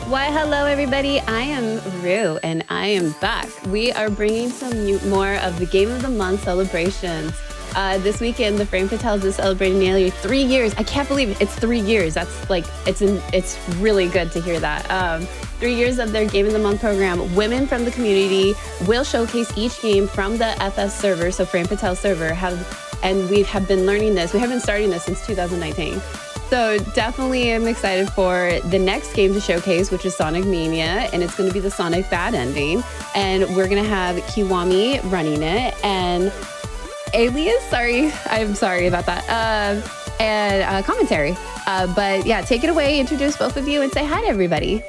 Why, hello, everybody. I am Rue, and I am back. We are bringing some more of the Game of the Month celebrations. This weekend, the Frame Fatales is celebrating nearly 3 years. I can't believe it. It's 3 years. That's like, it's really good to hear that. 3 years of their Game of the Month program. Women from the community will showcase each game from the FS server, so Frame Fatale server, and we have been learning this. We have been starting this since 2019. So definitely I'm excited for the next game to showcase, which is Sonic Mania, and it's going to be the Sonic Bad Ending. And we're going to have Kiwami running it, and Ailis, I'm sorry about that, and commentary. But yeah, take it away, introduce both of you, and say hi to everybody.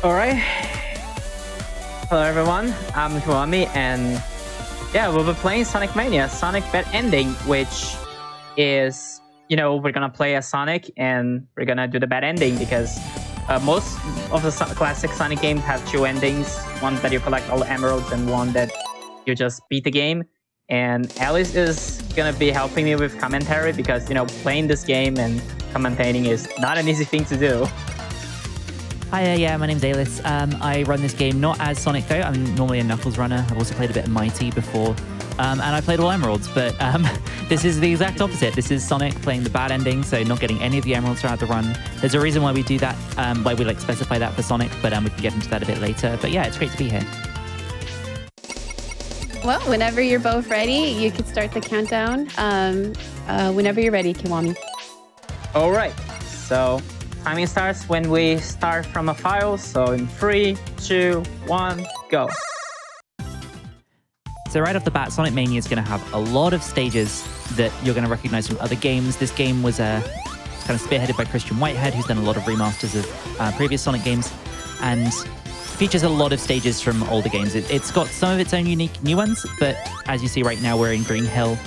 All right. Hello, everyone. I'm Kiwami, and yeah, we'll be playing Sonic Mania, Sonic Bad Ending, which is, you know, we're gonna play as Sonic and we're gonna do the bad ending because most of the classic Sonic games have two endings, one that you collect all the emeralds and one that you just beat the game. And Alice is gonna be helping me with commentary because, you know, playing this game and commentating is not an easy thing to do. Hi, yeah, my name's Ailis. I run this game not as Sonic though. I'm normally a Knuckles runner. I've also played a bit of Mighty before, and I played all Emeralds, but this is the exact opposite. This is Sonic playing the bad ending, so not getting any of the Emeralds throughout the run. There's a reason why we do that, why we like specify that for Sonic, but we can get into that a bit later. But yeah, it's great to be here. Well, whenever you're both ready, you can start the countdown. Whenever you're ready, Kiwami. All right, so timing starts when we start from a file. So in 3, 2, 1, go. So right off the bat, Sonic Mania is going to have a lot of stages that you're going to recognize from other games. This game was kind of spearheaded by Christian Whitehead, who's done a lot of remasters of previous Sonic games, and features a lot of stages from older games. It's got some of its own unique new ones, but as you see right now, we're in Green Hill,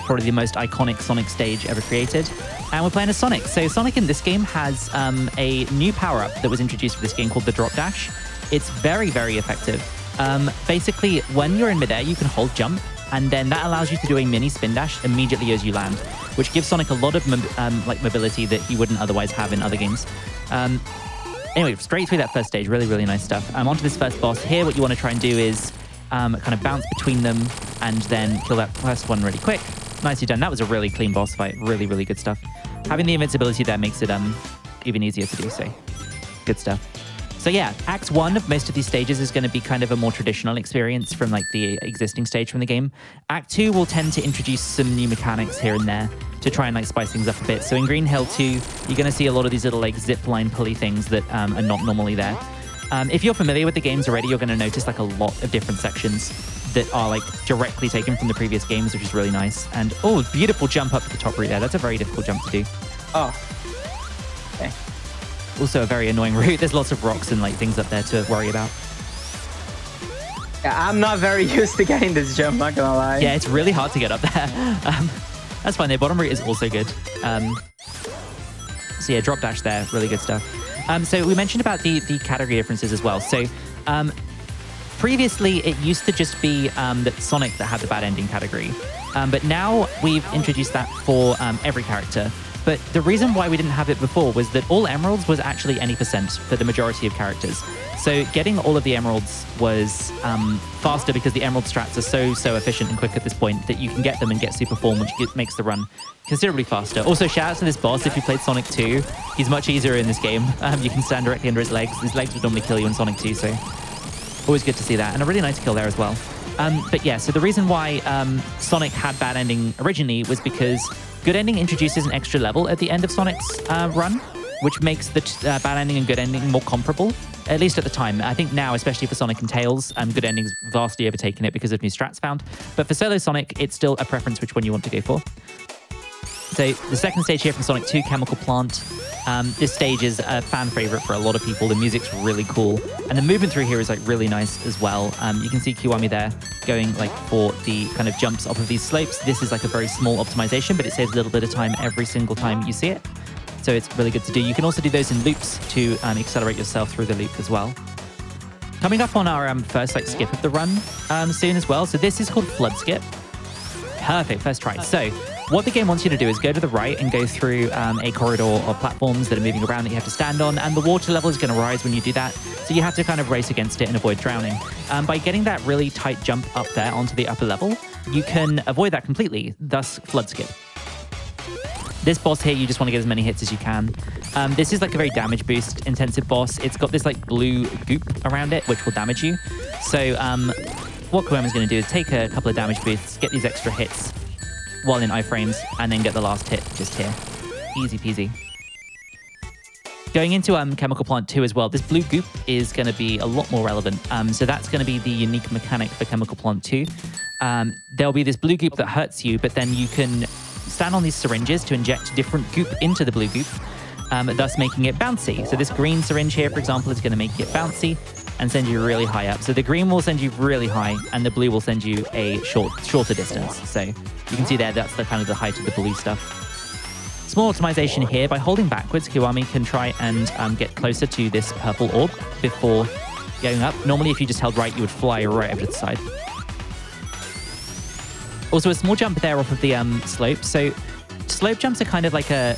probably the most iconic Sonic stage ever created. And we're playing as Sonic. So Sonic in this game has a new power-up that was introduced for this game called the Drop Dash. It's very, very effective. Basically, when you're in midair, you can hold jump, and then that allows you to do a mini spin dash immediately as you land, which gives Sonic a lot of mobility that he wouldn't otherwise have in other games. Anyway, straight through that first stage, really, really nice stuff. Onto this first boss. Here, what you want to try and do is kind of bounce between them and then kill that first one really quick. Nicely done. That was a really clean boss fight. Really, really good stuff. Having the invincibility there makes it even easier to do, so good stuff. So yeah, Act 1 of most of these stages is going to be kind of a more traditional experience from like the existing stage from the game. Act 2 will tend to introduce some new mechanics here and there to try and like spice things up a bit. So in Green Hill 2, you're going to see a lot of these little like zip line pulley things that are not normally there. If you're familiar with the games already, you're going to notice like a lot of different sections that are like directly taken from the previous games, which is really nice. And oh, beautiful jump up to the top route there. That's a very difficult jump to do. Oh, okay. Also a very annoying route. There's lots of rocks and like things up there to worry about. Yeah, I'm not very used to getting this jump, not gonna lie. Yeah, it's really hard to get up there. That's fine. Their bottom route is also good. So yeah, drop dash there, really good stuff. So we mentioned about the category differences as well. So previously, it used to just be that Sonic that had the bad ending category. But now we've introduced that for every character. But the reason why we didn't have it before was that all emeralds was actually any % for the majority of characters. So getting all of the emeralds was faster because the emerald strats are so efficient and quick at this point that you can get them and get super form, which makes the run considerably faster. Also, shout out to this boss. If you played Sonic 2, he's much easier in this game. You can stand directly under his legs. His legs would normally kill you in Sonic 2, so always good to see that. And a really nice kill there as well. But yeah, so the reason why Sonic had bad ending originally was because good ending introduces an extra level at the end of Sonic's run, which makes the bad ending and good ending more comparable, at least at the time. I think now, especially for Sonic and Tails, good ending's vastly overtaken it because of new strats found. But for solo Sonic, it's still a preference which one you want to go for. So the second stage here from Sonic 2, Chemical Plant. This stage is a fan favorite for a lot of people. The music's really cool. And the movement through here is like really nice as well. You can see Kiwami there going like for the kind of jumps off of these slopes. This is like a very small optimization, but it saves a little bit of time every single time you see it. So it's really good to do. You can also do those in loops to accelerate yourself through the loop as well. Coming up on our first like skip of the run soon as well. So this is called Flood Skip. Perfect, first try. So what the game wants you to do is go to the right and go through a corridor of platforms that are moving around that you have to stand on, and the water level is going to rise when you do that. So you have to kind of race against it and avoid drowning. By getting that really tight jump up there onto the upper level, you can avoid that completely, thus flood skip. This boss here, you just want to get as many hits as you can. This is like a very damage boost intensive boss. It's got this like blue goop around it, which will damage you. So what Kiwami's going to do is take a couple of damage boosts, get these extra hits while in iframes, and then get the last hit just here. Easy peasy. Going into Chemical Plant 2 as well, this blue goop is going to be a lot more relevant. So that's going to be the unique mechanic for Chemical Plant 2. There'll be this blue goop that hurts you, but then you can stand on these syringes to inject different goop into the blue goop, thus making it bouncy. So this green syringe here, for example, is going to make it bouncy and send you really high up. So the green will send you really high, and the blue will send you a shorter distance. So you can see there, that's the kind of the height of the blue stuff. Small optimization here. By holding backwards, Kiwami can try and get closer to this purple orb before going up. Normally, if you just held right, you would fly right over to the side. Also, a small jump there off of the slope. So slope jumps are kind of like a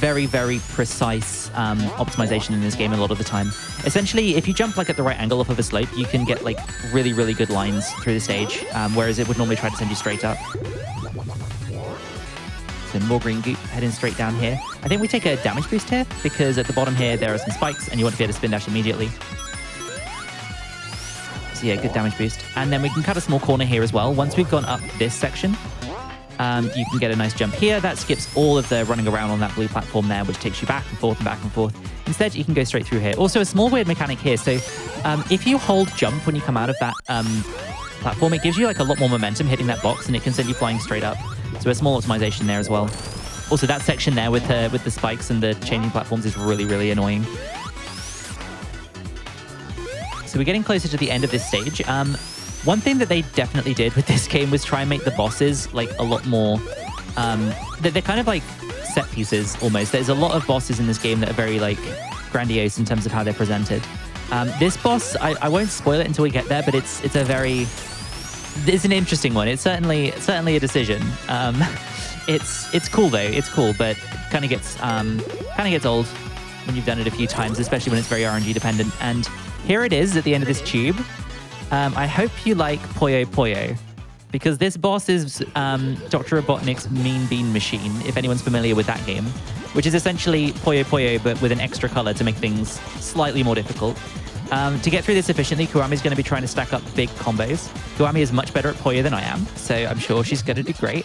very, very precise optimization in this game a lot of the time. Essentially, if you jump like at the right angle off of a slope, you can get like really, really good lines through the stage, whereas it would normally try to send you straight up. So more green goop heading straight down here. I think we take a damage boost here because at the bottom here, there are some spikes and you want to be able to spin dash immediately. So yeah, good damage boost. And then we can cut a small corner here as well. Once we've gone up this section, you can get a nice jump here. That skips all of the running around on that blue platform there, which takes you back and forth and back and forth. Instead, you can go straight through here. Also, a small weird mechanic here. So if you hold jump when you come out of that platform, it gives you like a lot more momentum hitting that box, and it can send you flying straight up. So a small optimization there as well. Also, that section there with the spikes and the changing platforms is really, really annoying. So we're getting closer to the end of this stage. One thing that they definitely did with this game was try and make the bosses like a lot more... they're kind of like set pieces almost. There's a lot of bosses in this game that are very like grandiose in terms of how they're presented. This boss, I won't spoil it until we get there, but it's an interesting one. It's certainly a decision. It's cool though. It's cool, but kind of gets old when you've done it a few times, especially when it's very RNG dependent. And here it is at the end of this tube. I hope you like Puyo Puyo, because this boss is Dr. Robotnik's Mean Bean Machine, if anyone's familiar with that game, which is essentially Puyo Puyo, but with an extra color to make things slightly more difficult. To get through this efficiently, Kiwami's going to be trying to stack up big combos. Kiwami is much better at Puyo than I am, so I'm sure she's going to do great.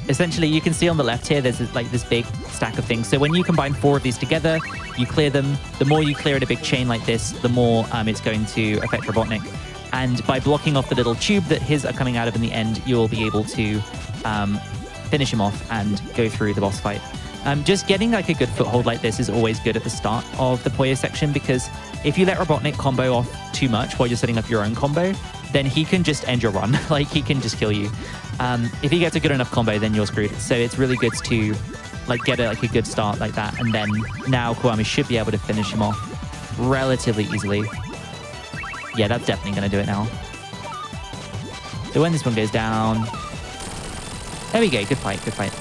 Essentially, you can see on the left here, there's like this big stack of things. So when you combine 4 of these together, you clear them. The more you clear in a big chain like this, the more it's going to affect Robotnik. And by blocking off the little tube that his are coming out of in the end, you'll be able to finish him off and go through the boss fight. Just getting like a good foothold like this is always good at the start of the Puyo section, because if you let Robotnik combo off too much while you're setting up your own combo, then he can just end your run. Like, he can just kill you. If he gets a good enough combo, then you're screwed. So it's really good to like get a good start like that, and then now Kiwami should be able to finish him off relatively easily. Yeah, that's definitely going to do it now. So when this one goes down, there we go. Good fight, good fight.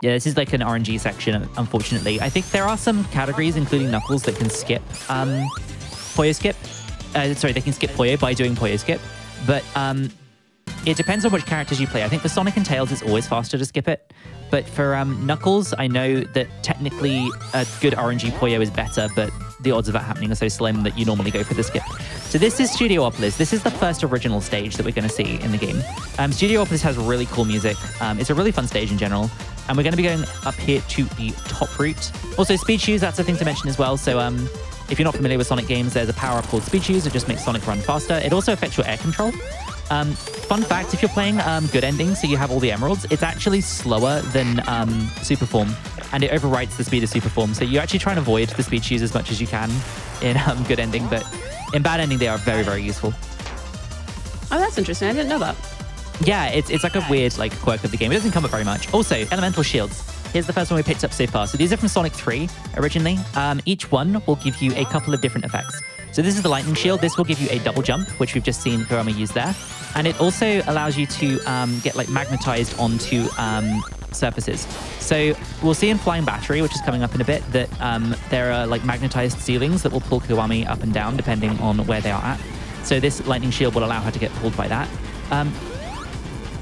Yeah, this is like an RNG section, unfortunately. I think there are some categories, including Knuckles, that can skip Puyo skip. Sorry, they can skip Puyo by doing Puyo skip. But it depends on which characters you play. I think for Sonic and Tails, it's always faster to skip it. But for Knuckles, I know that technically a good RNG Puyo is better, but the odds of that happening are so slim that you normally go for the skip. So this is Studiopolis. This is the first original stage that we're going to see in the game. Studiopolis has really cool music. It's a really fun stage in general. And we're going to be going up here to the top route. Also, Speed Shoes, that's a thing to mention as well. So if you're not familiar with Sonic games, there's a power-up called Speed Shoes that just makes Sonic run faster. It also affects your air control. Fun fact, if you're playing Good Ending, so you have all the emeralds, it's actually slower than Super Form, and it overwrites the speed of Super Form. So you actually try and avoid the Speed Shoes as much as you can in Good Ending, but in Bad Ending, they are very, very useful. Oh, that's interesting. I didn't know that. Yeah, it's like a weird like quirk of the game. It doesn't come up very much. Also, elemental shields. Here's the first one we picked up so far. So these are from Sonic 3 originally. Each one will give you a couple of different effects. So this is the lightning shield. This will give you a double jump, which we've just seen Kiwami use there. And it also allows you to get like magnetized onto surfaces. So we'll see in Flying Battery, which is coming up in a bit, that there are like magnetized ceilings that will pull Kiwami up and down depending on where they are at. So this lightning shield will allow her to get pulled by that.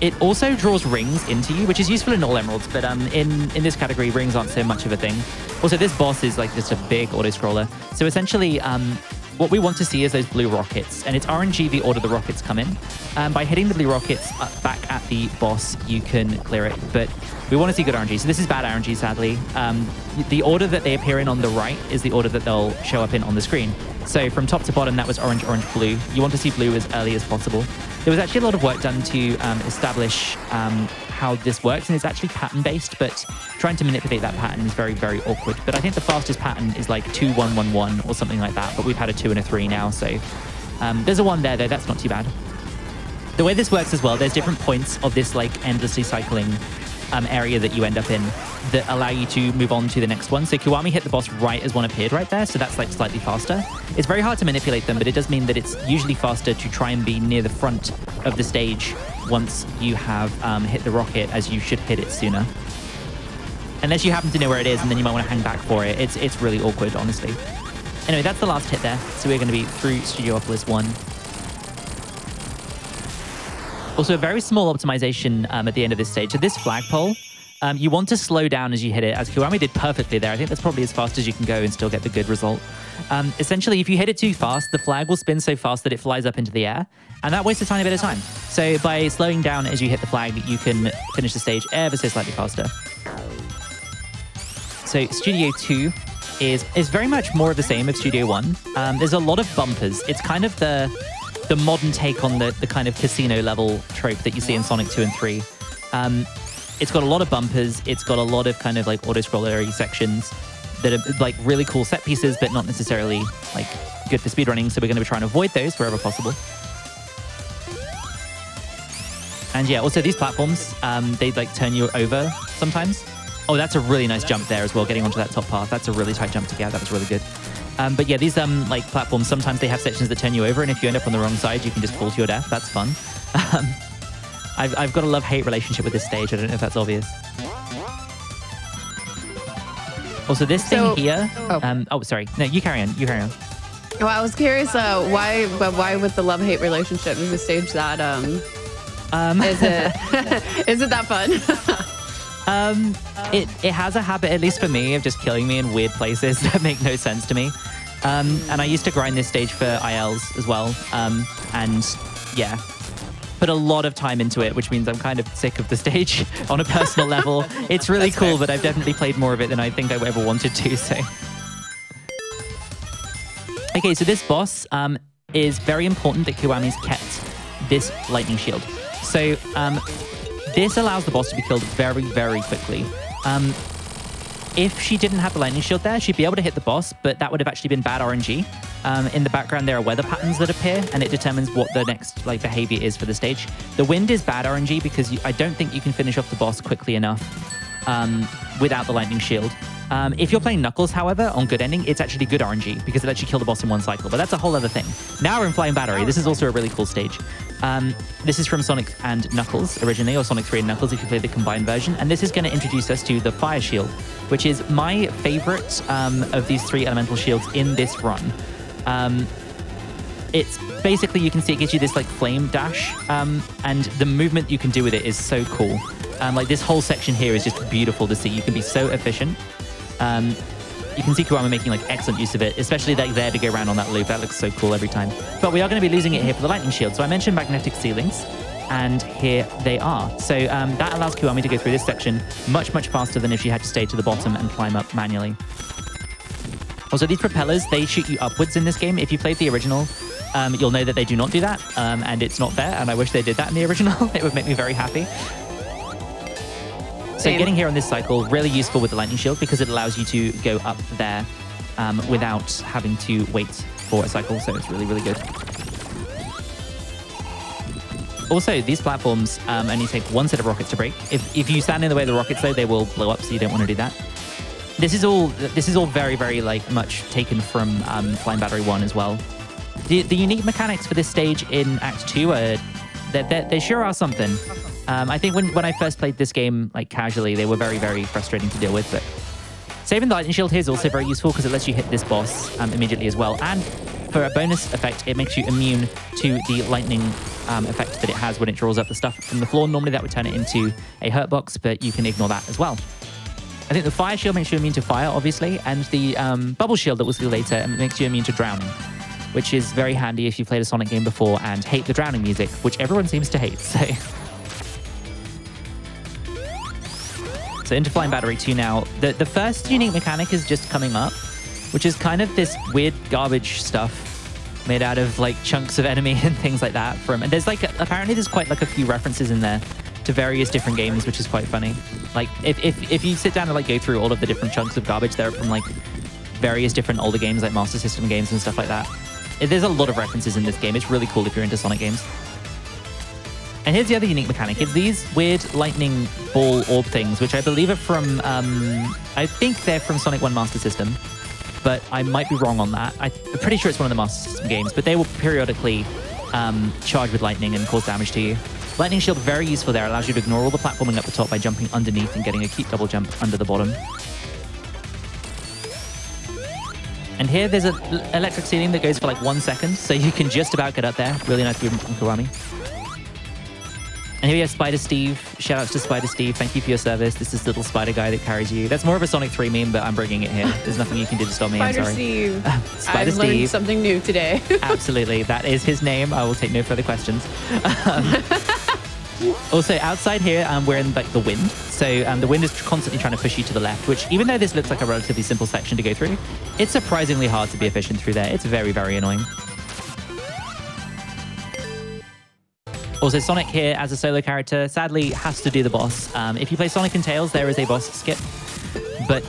It also draws rings into you, which is useful in all emeralds, but in this category, rings aren't so much of a thing. Also, this boss is like just a big auto-scroller. So essentially, what we want to see is those blue rockets, and it's RNG the order the rockets come in. By hitting the blue rockets back at the boss, you can clear it, but we want to see good RNG. So this is bad RNG, sadly. The order that they appear in on the right is the order that they'll show up in on the screen. So from top to bottom, that was orange, orange, blue. You want to see blue as early as possible. There was actually a lot of work done to establish how this works, and it's actually pattern-based, but trying to manipulate that pattern is very, very awkward. But I think the fastest pattern is like 2, 1, 1, 1 or something like that, but we've had a 2 and a 3 now, so there's a 1 there, though. That's not too bad. The way this works as well, there's different points of this like endlessly cycling area that you end up in that allow you to move on to the next one. So Kiwami hit the boss right as one appeared right there, so that's like slightly faster. It's very hard to manipulate them, but it does mean that it's usually faster to try and be near the front of the stage once you have hit the rocket, as you should hit it sooner. Unless you happen to know where it is, and then you might want to hang back for it. It's really awkward, honestly. Anyway, that's the last hit there. So we're going to be through Studiopolis 1. Also, a very small optimization at the end of this stage. So this flagpole, you want to slow down as you hit it, as Kiwami did perfectly there. I think that's probably as fast as you can go and still get the good result. Essentially, if you hit it too fast, the flag will spin so fast that it flies up into the air, and that wastes a tiny bit of time. So by slowing down as you hit the flag, you can finish the stage ever so slightly faster. So Studio 2 is very much more of the same of Studio 1. There's a lot of bumpers. It's kind of the modern take on the kind of casino level trope that you see in Sonic 2 and 3. It's got a lot of bumpers. It's got a lot of kind of like auto-scrollery sections that are like really cool set pieces, but not necessarily like good for speedrunning. So we're going to be trying to avoid those wherever possible. And yeah, also these platforms, they like turn you over sometimes. Oh, that's a really nice jump there as well, getting onto that top path. That's a really tight jump to get. That was really good. But yeah, these like platforms, sometimes they have sections that turn you over, and if you end up on the wrong side, you can just fall to your death. That's fun. I've got a love-hate relationship with this stage. I don't know if that's obvious. Also, this thing here... Oh, sorry. No, you carry on. You carry on. Well, I was curious why with the love-hate relationship is the stage that... is it that fun? It has a habit, at least for me, of just killing me in weird places that make no sense to me. And I used to grind this stage for ILs as well. And yeah, put a lot of time into it, which means I'm kind of sick of the stage on a personal level. It's really cool, but I've definitely played more of it than I think I ever wanted to, so. Okay, so this boss is very important that Kiwami's kept this lightning shield. So this allows the boss to be killed very, very quickly. If she didn't have the lightning shield there, she'd be able to hit the boss, but that would have actually been bad RNG. In the background, there are weather patterns that appear, and it determines what the next like behavior is for the stage. The wind is bad RNG because I don't think you can finish off the boss quickly enough without the lightning shield. If you're playing Knuckles, however, on good ending, it's actually good RNG because it lets you kill the boss in one cycle, but that's a whole other thing. Now we're in Flying Battery. This is also a really cool stage. This is from Sonic and Knuckles originally, or Sonic 3 and Knuckles if you play the combined version, and this is going to introduce us to the Fire Shield, which is my favorite of these 3 elemental shields in this run. It's basically, you can see it gives you this like flame dash, and the movement you can do with it is so cool. Like this whole section here is just beautiful to see. You can be so efficient. You can see Kiwami making like excellent use of it, especially like there to go around on that loop. That looks so cool every time. But we are going to be losing it here for the lightning shield. So I mentioned magnetic ceilings, and here they are. So that allows Kiwami to go through this section much, much faster than if she had to stay to the bottom and climb up manually. Also, these propellers, they shoot you upwards in this game. If you played the original, you'll know that they do not do that, and it's not fair, and I wish they did that in the original. It would make me very happy. So getting here on this cycle, really useful with the lightning shield because it allows you to go up there without having to wait for a cycle, so it's really, really good. Also, these platforms only take 1 set of rockets to break. If you stand in the way of the rockets, though, they will blow up, so you don't want to do that. This is all very, very like much taken from Flying Battery 1 as well. The unique mechanics for this stage in Act 2 are They sure are something. I think when I first played this game like casually, they were very, very frustrating to deal with. But saving the lightning shield here is also very useful because it lets you hit this boss immediately as well. And for a bonus effect, it makes you immune to the lightning effect that it has when it draws up the stuff from the floor. Normally that would turn it into a hurt box, but you can ignore that as well. I think the fire shield makes you immune to fire, obviously, and the bubble shield that we'll see later makes you immune to drowning, which is very handy if you've played a Sonic game before and hate the drowning music, which everyone seems to hate. So into Flying Battery 2 now. The first unique mechanic is just coming up, which is kind of this weird garbage stuff made out of like chunks of enemy and things like that. And there's like, apparently there's quite like a few references in there to various different games, which is quite funny. Like if you sit down and like go through all of the different chunks of garbage, they're from like various different older games, like Master System games and stuff like that. There's a lot of references in this game. It's really cool if you're into Sonic games. And here's the other unique mechanic. It's these weird lightning ball orb things, which I believe are from, I think they're from Sonic 1 Master System, but I might be wrong on that. I'm pretty sure it's one of the Master System games, but they will periodically charge with lightning and cause damage to you. Lightning shield, very useful there. Allows you to ignore all the platforming up the top by jumping underneath and getting a cute double jump under the bottom. And here there's an electric ceiling that goes for like 1 second, so you can just about get up there. Really nice movement from Kiwami. And here we have Spider Steve. Shout outs to Spider Steve. Thank you for your service. This is the little spider guy that carries you. That's more of a Sonic 3 meme, but I'm bringing it here. There's nothing you can do to stop me. Spider I'm sorry. Steve. Spider I've Steve. learned something new today. Absolutely. That is his name. I will take no further questions. Also, outside here, we're in like the wind. So the wind is constantly trying to push you to the left, which even though this looks like a relatively simple section to go through, it's surprisingly hard to be efficient through there. It's very, very annoying. Also, Sonic here as a solo character sadly has to do the boss. If you play Sonic and Tails, there is a boss skip, but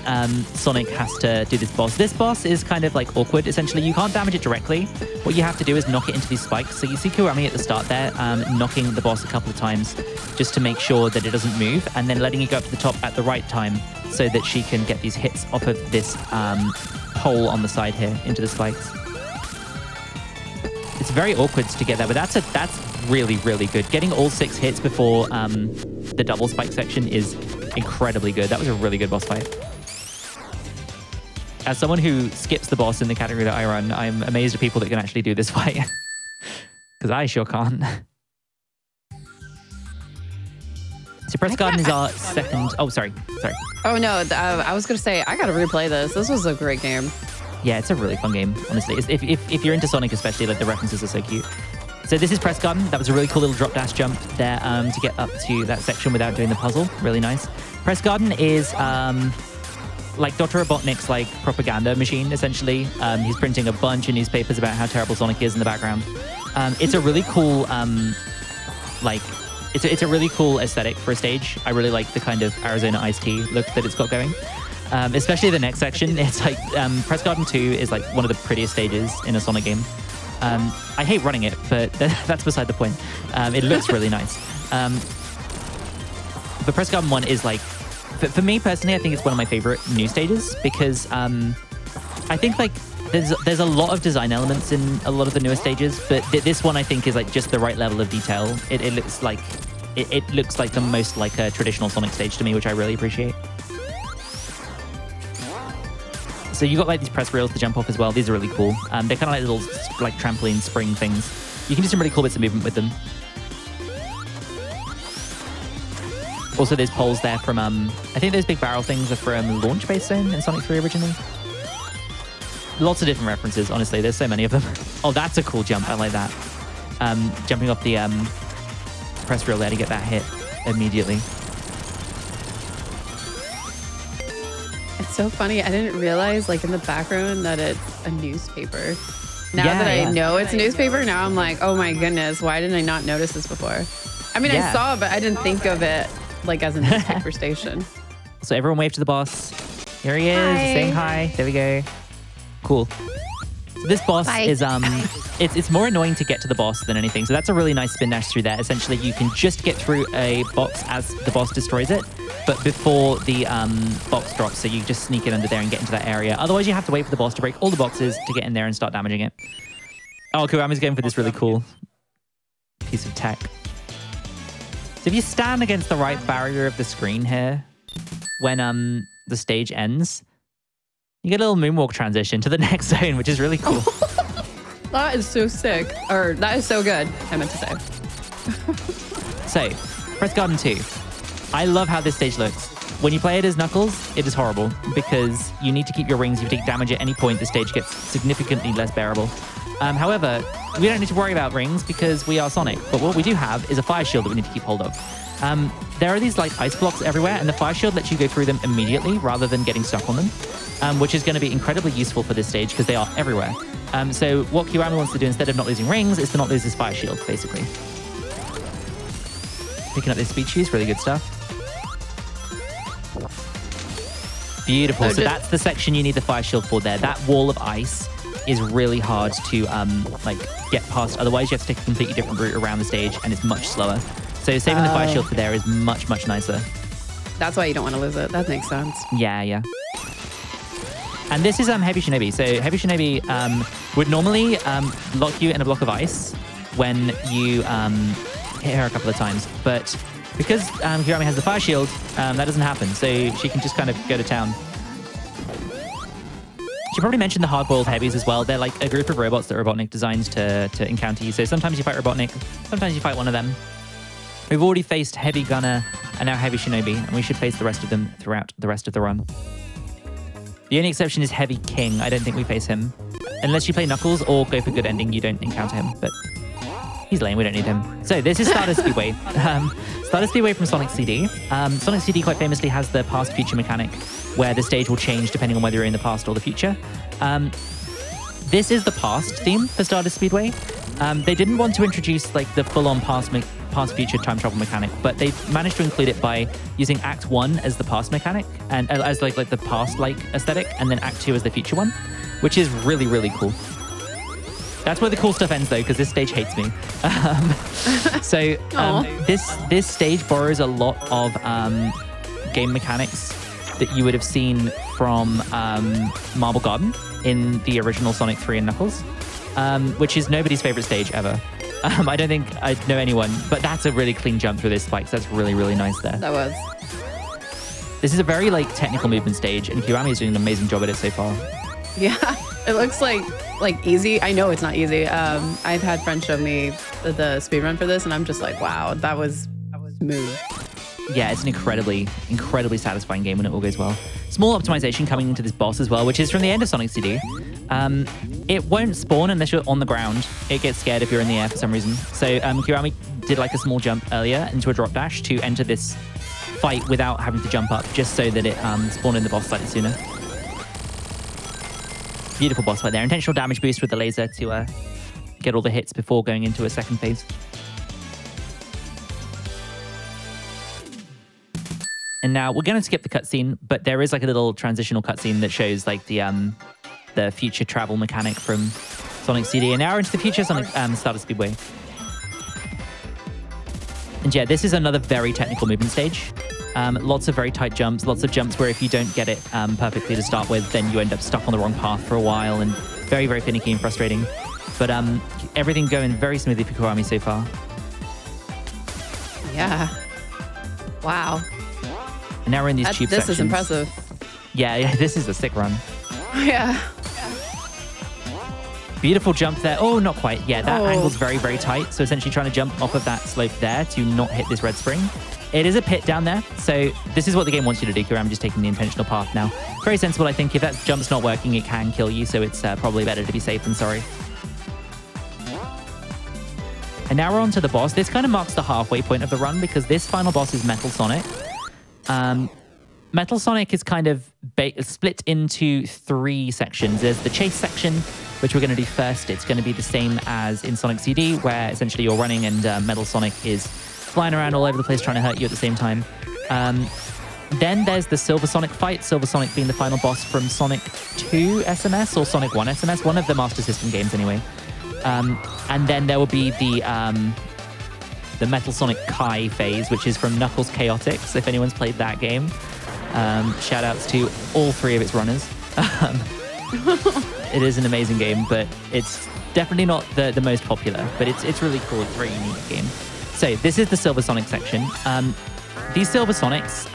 Sonic has to do this boss. This boss is kind of like awkward, essentially. You can't damage it directly. What you have to do is knock it into these spikes. So you see Kiwami at the start there, knocking the boss a couple of times just to make sure that it doesn't move, and then letting it go up to the top at the right time so that she can get these hits off of this hole on the side here into the spikes. It's very awkward to get there, but that's really, really good. Getting all 6 hits before the double spike section is incredibly good. That was a really good boss fight. As someone who skips the boss in the category that I run, I'm amazed at people that can actually do this fight. Because I sure can't. So Press Garden is our second... Oh, sorry. Oh, no. I was going to say, I got to replay this. This was a great game. Yeah, it's a really fun game, honestly. If you're into Sonic especially, like the references are so cute. So this is Press Garden. That was a really cool little drop dash jump there to get up to that section without doing the puzzle. Really nice. Press Garden is like Dr. Robotnik's like propaganda machine, essentially. He's printing a bunch of newspapers about how terrible Sonic is in the background. It's a really cool it's a really cool aesthetic for a stage. I really like the kind of Arizona iced tea look that it's got going. Especially the next section. It's like Press Garden 2 is like one of the prettiest stages in a Sonic game. I hate running it, but that's beside the point. It looks really nice. But Press Garden 1 is like, for me personally, I think it's one of my favorite new stages because I think like there's a lot of design elements in a lot of the newer stages, but this one I think is like just the right level of detail. It looks like it looks like the most like a traditional Sonic stage to me, which I really appreciate. So you got like these press rails to jump off as well. These are really cool. They're kind of like little like trampoline spring things. You can do some really cool bits of movement with them. Also, there's poles there from, I think those big barrel things are from Launch Base Zone in Sonic 3 originally. Lots of different references, honestly. There's so many of them. Oh, that's a cool jump. I like that. Jumping off the press rail there to get that hit immediately. It's so funny. I didn't realize, like, in the background that it's a newspaper. Now that I know it's a newspaper, now I'm like, oh my goodness, why didn't I not notice this before? I mean, I saw it, but I didn't think of it, like, as a newspaper station. So everyone wave to the boss. Here he is, saying hi. There we go. Cool. So this boss is, it's more annoying to get to the boss than anything. So that's a really nice spin dash through there. Essentially, you can just get through a box as the boss destroys it, but before the box drops. So you just sneak it under there and get into that area. Otherwise, you have to wait for the boss to break all the boxes to get in there and start damaging it. Oh, Kiwami's going for this really cool piece of tech. So if you stand against the right barrier of the screen here, when the stage ends, you get a little moonwalk transition to the next zone, which is really cool. That is so sick. Or that is so good, I meant to say. So, Press Garden 2. I love how this stage looks. When you play it as Knuckles, it is horrible because you need to keep your rings. If you take damage at any point, the stage gets significantly less bearable. However, we don't need to worry about rings because we are Sonic. But what we do have is a fire shield that we need to keep hold of. There are these like ice blocks everywhere, and the fire shield lets you go through them immediately rather than getting stuck on them, which is going to be incredibly useful for this stage because they are everywhere. So what Kiwami wants to do instead of not losing rings is to not lose his fire shield, basically. Picking up this speed shoes, really good stuff. Beautiful. So that's the section you need the fire shield for there. That wall of ice is really hard to like get past. Otherwise, you have to take a completely different route around the stage, and it's much slower. So saving the fire shield for there is much, much nicer. That's why you don't want to lose it. That makes sense. Yeah, yeah. And this is Heavy Shinobi. So Heavy Shinobi would normally lock you in a block of ice when you hit her a couple of times. But because Kiwami has the fire shield, that doesn't happen. So she can just kind of go to town. She probably mentioned the hard-boiled heavies as well. They're like a group of robots that Robotnik designed to encounter you. So sometimes you fight Robotnik, sometimes you fight one of them. We've already faced Heavy Gunner and now Heavy Shinobi, and we should face the rest of them throughout the rest of the run. The only exception is Heavy King. I don't think we face him. Unless you play Knuckles or go for good ending, you don't encounter him. But he's lame, we don't need him. So this is Stardust Speedway. Stardust Speedway from Sonic CD. Sonic CD quite famously has the past-future mechanic where the stage will change depending on whether you're in the past or the future. This is the past theme for Stardust Speedway. They didn't want to introduce like the full-on past-future time travel mechanic, but they managed to include it by using Act 1 as the past mechanic and as like the past-like aesthetic, and then Act 2 as the future one, which is really, really cool. That's where the cool stuff ends, though, because this stage hates me. This stage borrows a lot of game mechanics that you would have seen from Marble Garden in the original Sonic 3 and Knuckles, which is nobody's favorite stage ever. I don't think I know anyone, but that's a really clean jump through those spikes. That's really, really nice there. That was. This is a very like technical movement stage, and Kiwami is doing an amazing job at it so far. Yeah, it looks like easy. I know it's not easy. I've had friends show me the speedrun for this, and I'm just like, wow, that was smooth. Yeah, it's an incredibly, incredibly satisfying game when it all goes well. Small optimization coming into this boss as well, which is from the end of Sonic CD. It won't spawn unless you're on the ground. It gets scared if you're in the air for some reason. So Kiwami did like a small jump earlier into a drop dash to enter this fight without having to jump up, just so that it spawned in the boss slightly sooner. Beautiful boss fight there. Intentional damage boost with the laser to get all the hits before going into a second phase. And now we're going to skip the cutscene, but there is like a little transitional cutscene that shows like the future travel mechanic from Sonic CD. And now we're into the future Sonic Stardust Speedway. And yeah, this is another very technical movement stage. Lots of very tight jumps, lots of jumps where if you don't get it perfectly to start with, then you end up stuck on the wrong path for a while, and very, very finicky and frustrating. But everything going very smoothly for Kiwami so far. Yeah. Wow. And now we're in these tube sections. This is impressive. Yeah, this is a sick run. Yeah. Beautiful jump there. Oh, not quite. Yeah, that angle's very, very tight. So essentially trying to jump off of that slope there to not hit this red spring. It is a pit down there. So this is what the game wants you to do, Kiwami. I'm just taking the intentional path now. Very sensible, I think. If that jump's not working, it can kill you. So it's probably better to be safe than sorry. And now we're on to the boss. This kind of marks the halfway point of the run because this final boss is Metal Sonic. Metal Sonic is kind of split into 3 sections. There's the chase section, which we're going to do first. It's going to be the same as in Sonic CD, where essentially you're running and Metal Sonic is flying around all over the place trying to hurt you at the same time. Then there's the Silver Sonic fight, Silver Sonic being the final boss from Sonic 2 SMS or Sonic 1 SMS, one of the Master System games anyway. And then there will be the Metal Sonic Kai phase, which is from Knuckles Chaotix, if anyone's played that game. Shout outs to all 3 of its runners. It is an amazing game, but it's definitely not the most popular, but it's really cool. It's a very unique game. So this is the Silver Sonic section. These Silver Sonics,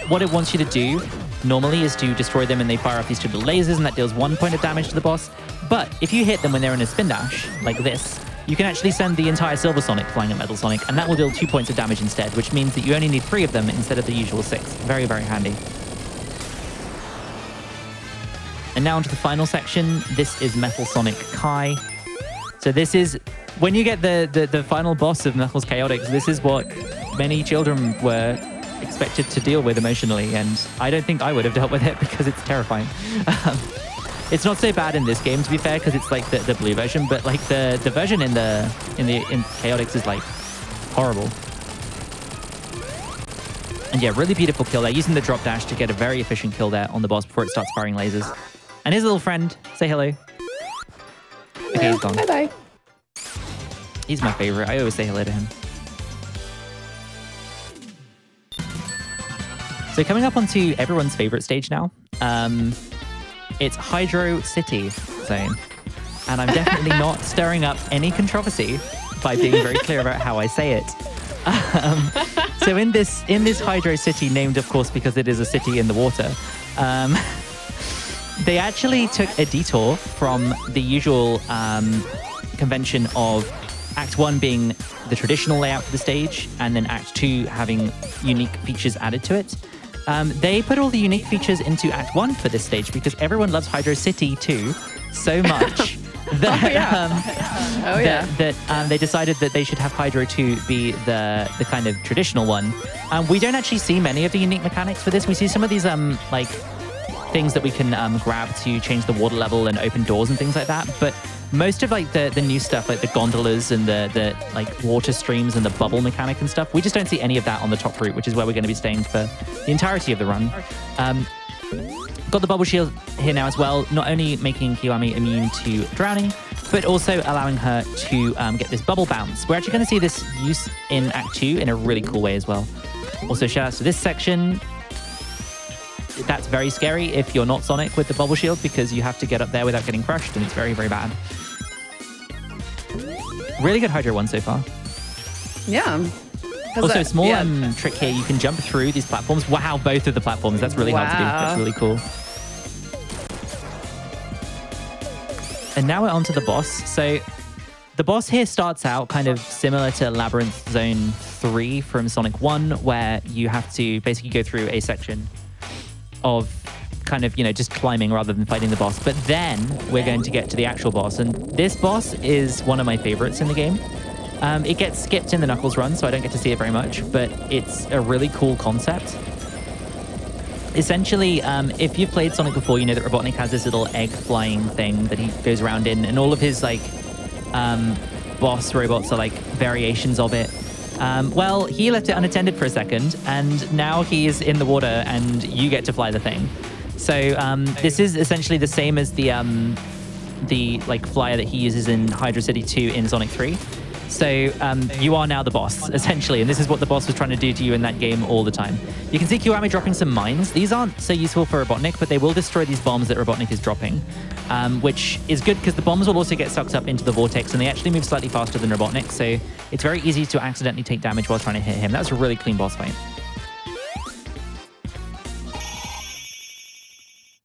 what it wants you to do normally is to destroy them, and they fire off these two little lasers, and that deals 1 point of damage to the boss. But if you hit them when they're in a spin dash, like this, you can actually send the entire Silver Sonic flying at Metal Sonic, and that will deal 2 points of damage instead, which means that you only need 3 of them instead of the usual 6. Very, very handy. And now onto the final section. This is Metal Sonic Kai. So this is, when you get the final boss of Knuckles Chaotix, this is what many children were expected to deal with emotionally, and I don't think I would have dealt with it because it's terrifying. It's not so bad in this game, to be fair, because it's like the blue version, but like the version in Chaotix is like horrible. And yeah, really beautiful kill there, using the drop dash to get a very efficient kill there on the boss before it starts firing lasers. And his little friend, say hello. Okay, he's gone. Bye-bye. He's my favorite. I always say hello to him. So coming up onto everyone's favorite stage now. It's Hydro City Zone. And I'm definitely not stirring up any controversy by being very clear about how I say it. So in this Hydro City, named of course because it is a city in the water, they actually took a detour from the usual convention of Act 1 being the traditional layout for the stage, and then Act 2 having unique features added to it. They put all the unique features into Act 1 for this stage because everyone loves Hydro City 2 so much that they decided that they should have Hydro 2 be the kind of traditional one. We don't actually see many of the unique mechanics for this. We see some of these like things that we can grab to change the water level and open doors and things like that, but most of like the new stuff, like the gondolas and the like water streams and the bubble mechanic and stuff, we just don't see any of that on the top route, which is where we're going to be staying for the entirety of the run. Got the bubble shield here now as well, not only making Kiwami immune to drowning, but also allowing her to get this bubble bounce. We're actually going to see this use in Act 2 in a really cool way as well. Also, shout outs to this section. That's very scary if you're not Sonic with the bubble shield, because you have to get up there without getting crushed, and it's very, very bad. Really good Hydro one so far. Yeah. Also, small trick here, you can jump through these platforms. Wow, both of the platforms. That's really hard to do. That's really cool. And now we're on to the boss. So the boss here starts out kind of similar to Labyrinth Zone 3 from Sonic 1, where you have to basically go through a section of kind of, you know, just climbing rather than fighting the boss. But then we're going to get to the actual boss. And this boss is one of my favorites in the game. It gets skipped in the Knuckles run, so I don't get to see it very much, but it's a really cool concept. Essentially, if you've played Sonic before, you know that Robotnik has this little egg flying thing that he goes around in, and all of his like boss robots are like variations of it. Well, he left it unattended for a second, and now he is in the water, and you get to fly the thing. So this is essentially the same as the like flyer that he uses in Hydro City 2 in Sonic 3. So you are now the boss, essentially, and this is what the boss was trying to do to you in that game all the time. You can see Kiwami dropping some mines. These aren't so useful for Robotnik, but they will destroy these bombs that Robotnik is dropping, which is good because the bombs will also get sucked up into the vortex, and they actually move slightly faster than Robotnik, so it's very easy to accidentally take damage while trying to hit him. That's a really clean boss fight.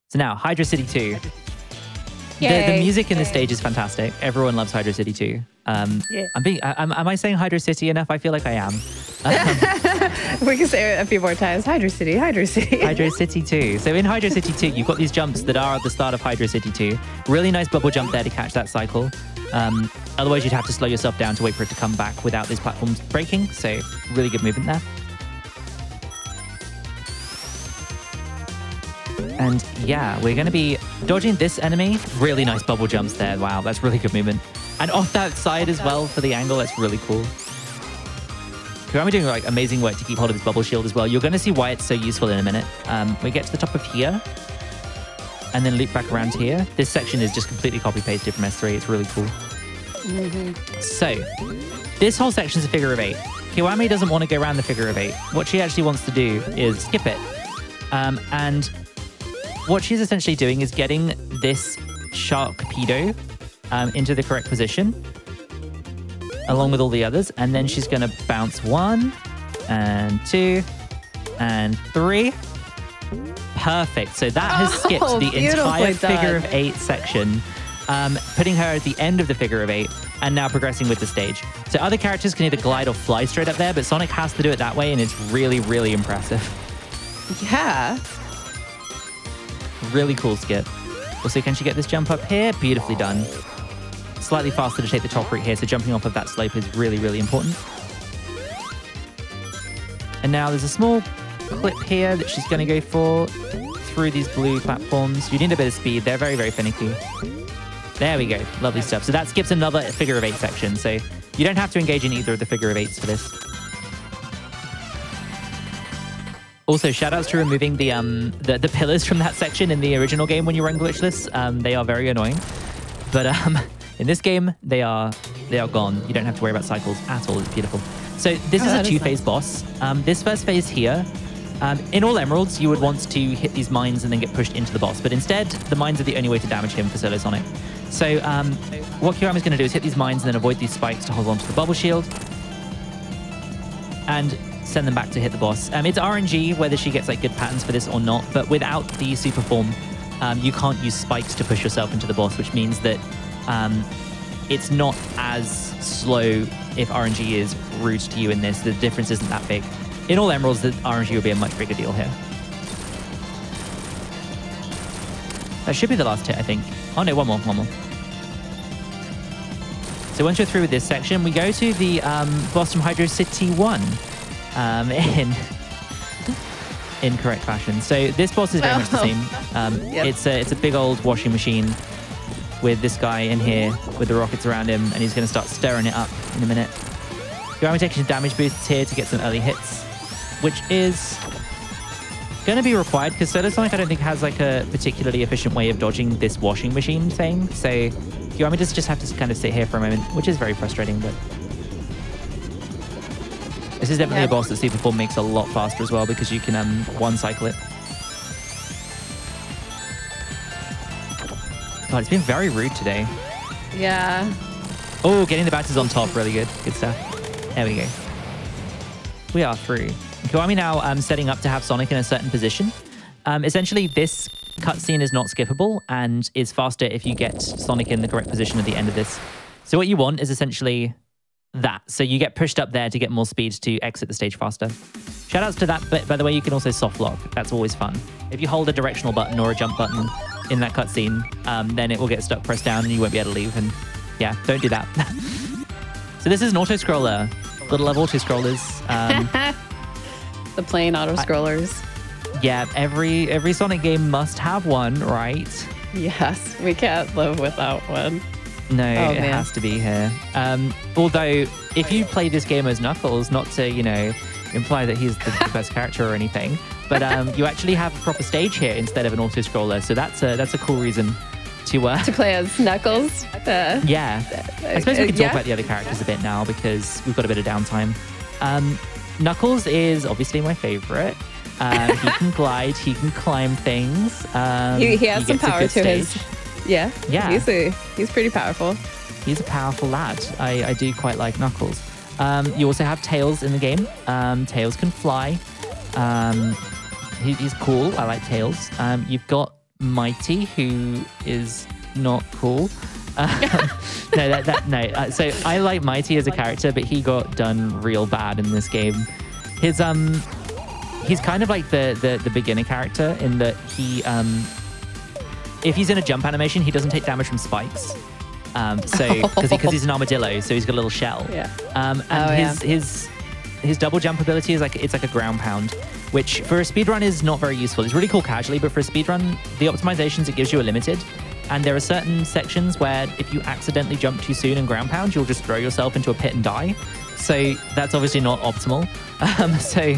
So now, Hydro City 2. The music in the stage is fantastic. Everyone loves Hydro City 2. Am I saying Hydro City enough? I feel like I am. We can say it a few more times. Hydro City, Hydro City. Hydro City 2. So in Hydro City 2, you've got these jumps that are at the start of Hydro City 2. Really nice bubble jump there to catch that cycle. Otherwise, you'd have to slow yourself down to wait for it to come back without these platforms breaking. So really good movement there. And yeah, we're going to be dodging this enemy. Really nice bubble jumps there. Wow, that's really good movement. And off that side as well for the angle. That's really cool. Kiwami doing like amazing work to keep hold of this bubble shield as well. You're going to see why it's so useful in a minute. We get to the top of here and then loop back around here. This section is just completely copy-pasted from S3. It's really cool. So this whole section is a figure of 8. Kiwami doesn't want to go around the figure of 8. What she actually wants to do is skip it. And what she's essentially doing is getting this Sharkpedo into the correct position. along with all the others. And then she's going to bounce 1 and 2 and 3. Perfect. So that has skipped the entire figure of 8 section, putting her at the end of the figure of 8 and now progressing with the stage. So other characters can either glide or fly straight up there, but Sonic has to do it that way, and it's really, really impressive. Yeah. Really cool skip. Also, can she get this jump up here? Beautifully done. Slightly faster to take the top route here, so jumping off of that slope is really, really important. And now there's a small clip here that she's going to go for through these blue platforms. You need a bit of speed. They're very, very finicky. There we go. Lovely stuff. So that skips another figure of 8 section. So you don't have to engage in either of the figure of 8s for this. Also, shoutouts to removing the pillars from that section in the original game when you run glitchless. They are very annoying. But in this game, they are gone. You don't have to worry about cycles at all. It's beautiful. So this is a 2-phase boss. This first phase here, in all Emeralds, you would want to hit these mines and then get pushed into the boss. But instead, the mines are the only way to damage him for Solo Sonic. So what Kiwami's going to do is hit these mines and then avoid these spikes to hold on to the bubble shield. And send them back to hit the boss. It's RNG whether she gets like good patterns for this or not. But without the super form, you can't use spikes to push yourself into the boss, which means that it's not as slow if RNG is rude to you in this. The difference isn't that big. In all Emeralds, the RNG will be a much bigger deal here. That should be the last hit, I think. Oh no, one more. So once you're through with this section, we go to the boss from Hydro City 1 in correct fashion. So this boss is very much the same. Yep. It's a big old washing machine with this guy in here with the rockets around him, and he's going to start stirring it up in a minute. Kiwami taking some damage boosts here to get some early hits, which is going to be required because Solo Sonic I don't think has like a particularly efficient way of dodging this washing machine thing. So Kiwami does just have to kind of sit here for a moment, which is very frustrating, but this is definitely a boss that Super Form makes a lot faster as well because you can one-cycle it. God, it's been very rude today. Yeah. Oh, getting the bounces on top, really good. Good stuff. There we go. We are through. Kiwami now setting up to have Sonic in a certain position. Essentially, this cutscene is not skippable and is faster if you get Sonic in the correct position at the end of this. So what you want is essentially that. So you get pushed up there to get more speed to exit the stage faster. Shoutouts to that, but by the way, you can also soft lock. That's always fun. If you hold a directional button or a jump button in that cutscene, then it will get stuck pressed down and you won't be able to leave. And yeah, don't do that. So this is an auto-scroller. Little love auto-scrollers. The plain auto-scrollers. Yeah, every Sonic game must have one, right? Yes, we can't live without one. No, it has to be here. Although, if you play this game as Knuckles, not to, you know, imply that he's the best character or anything, but you actually have a proper stage here instead of an auto-scroller, so that's a cool reason to play as Knuckles. Yeah. I suppose we can talk about the other characters a bit now because we've got a bit of downtime. Knuckles is obviously my favorite. He can glide, he can climb things. He has some power to his... Yeah. Yeah. He's pretty powerful. He's a powerful lad. I do quite like Knuckles. You also have Tails in the game. Tails can fly. He's cool. I like Tails. You've got Mighty, who is not cool. No. So I like Mighty as a character, but he got done real bad in this game. He's kind of like the beginner character in that he if he's in a jump animation, he doesn't take damage from spikes. Because he's an armadillo, so he's got a little shell. Yeah. And his double jump ability is like a ground pound, which for a speedrun is not very useful. It's really cool casually, but for a speedrun, the optimizations it gives you are limited. And there are certain sections where if you accidentally jump too soon and ground pound, you'll just throw yourself into a pit and die. So that's obviously not optimal. So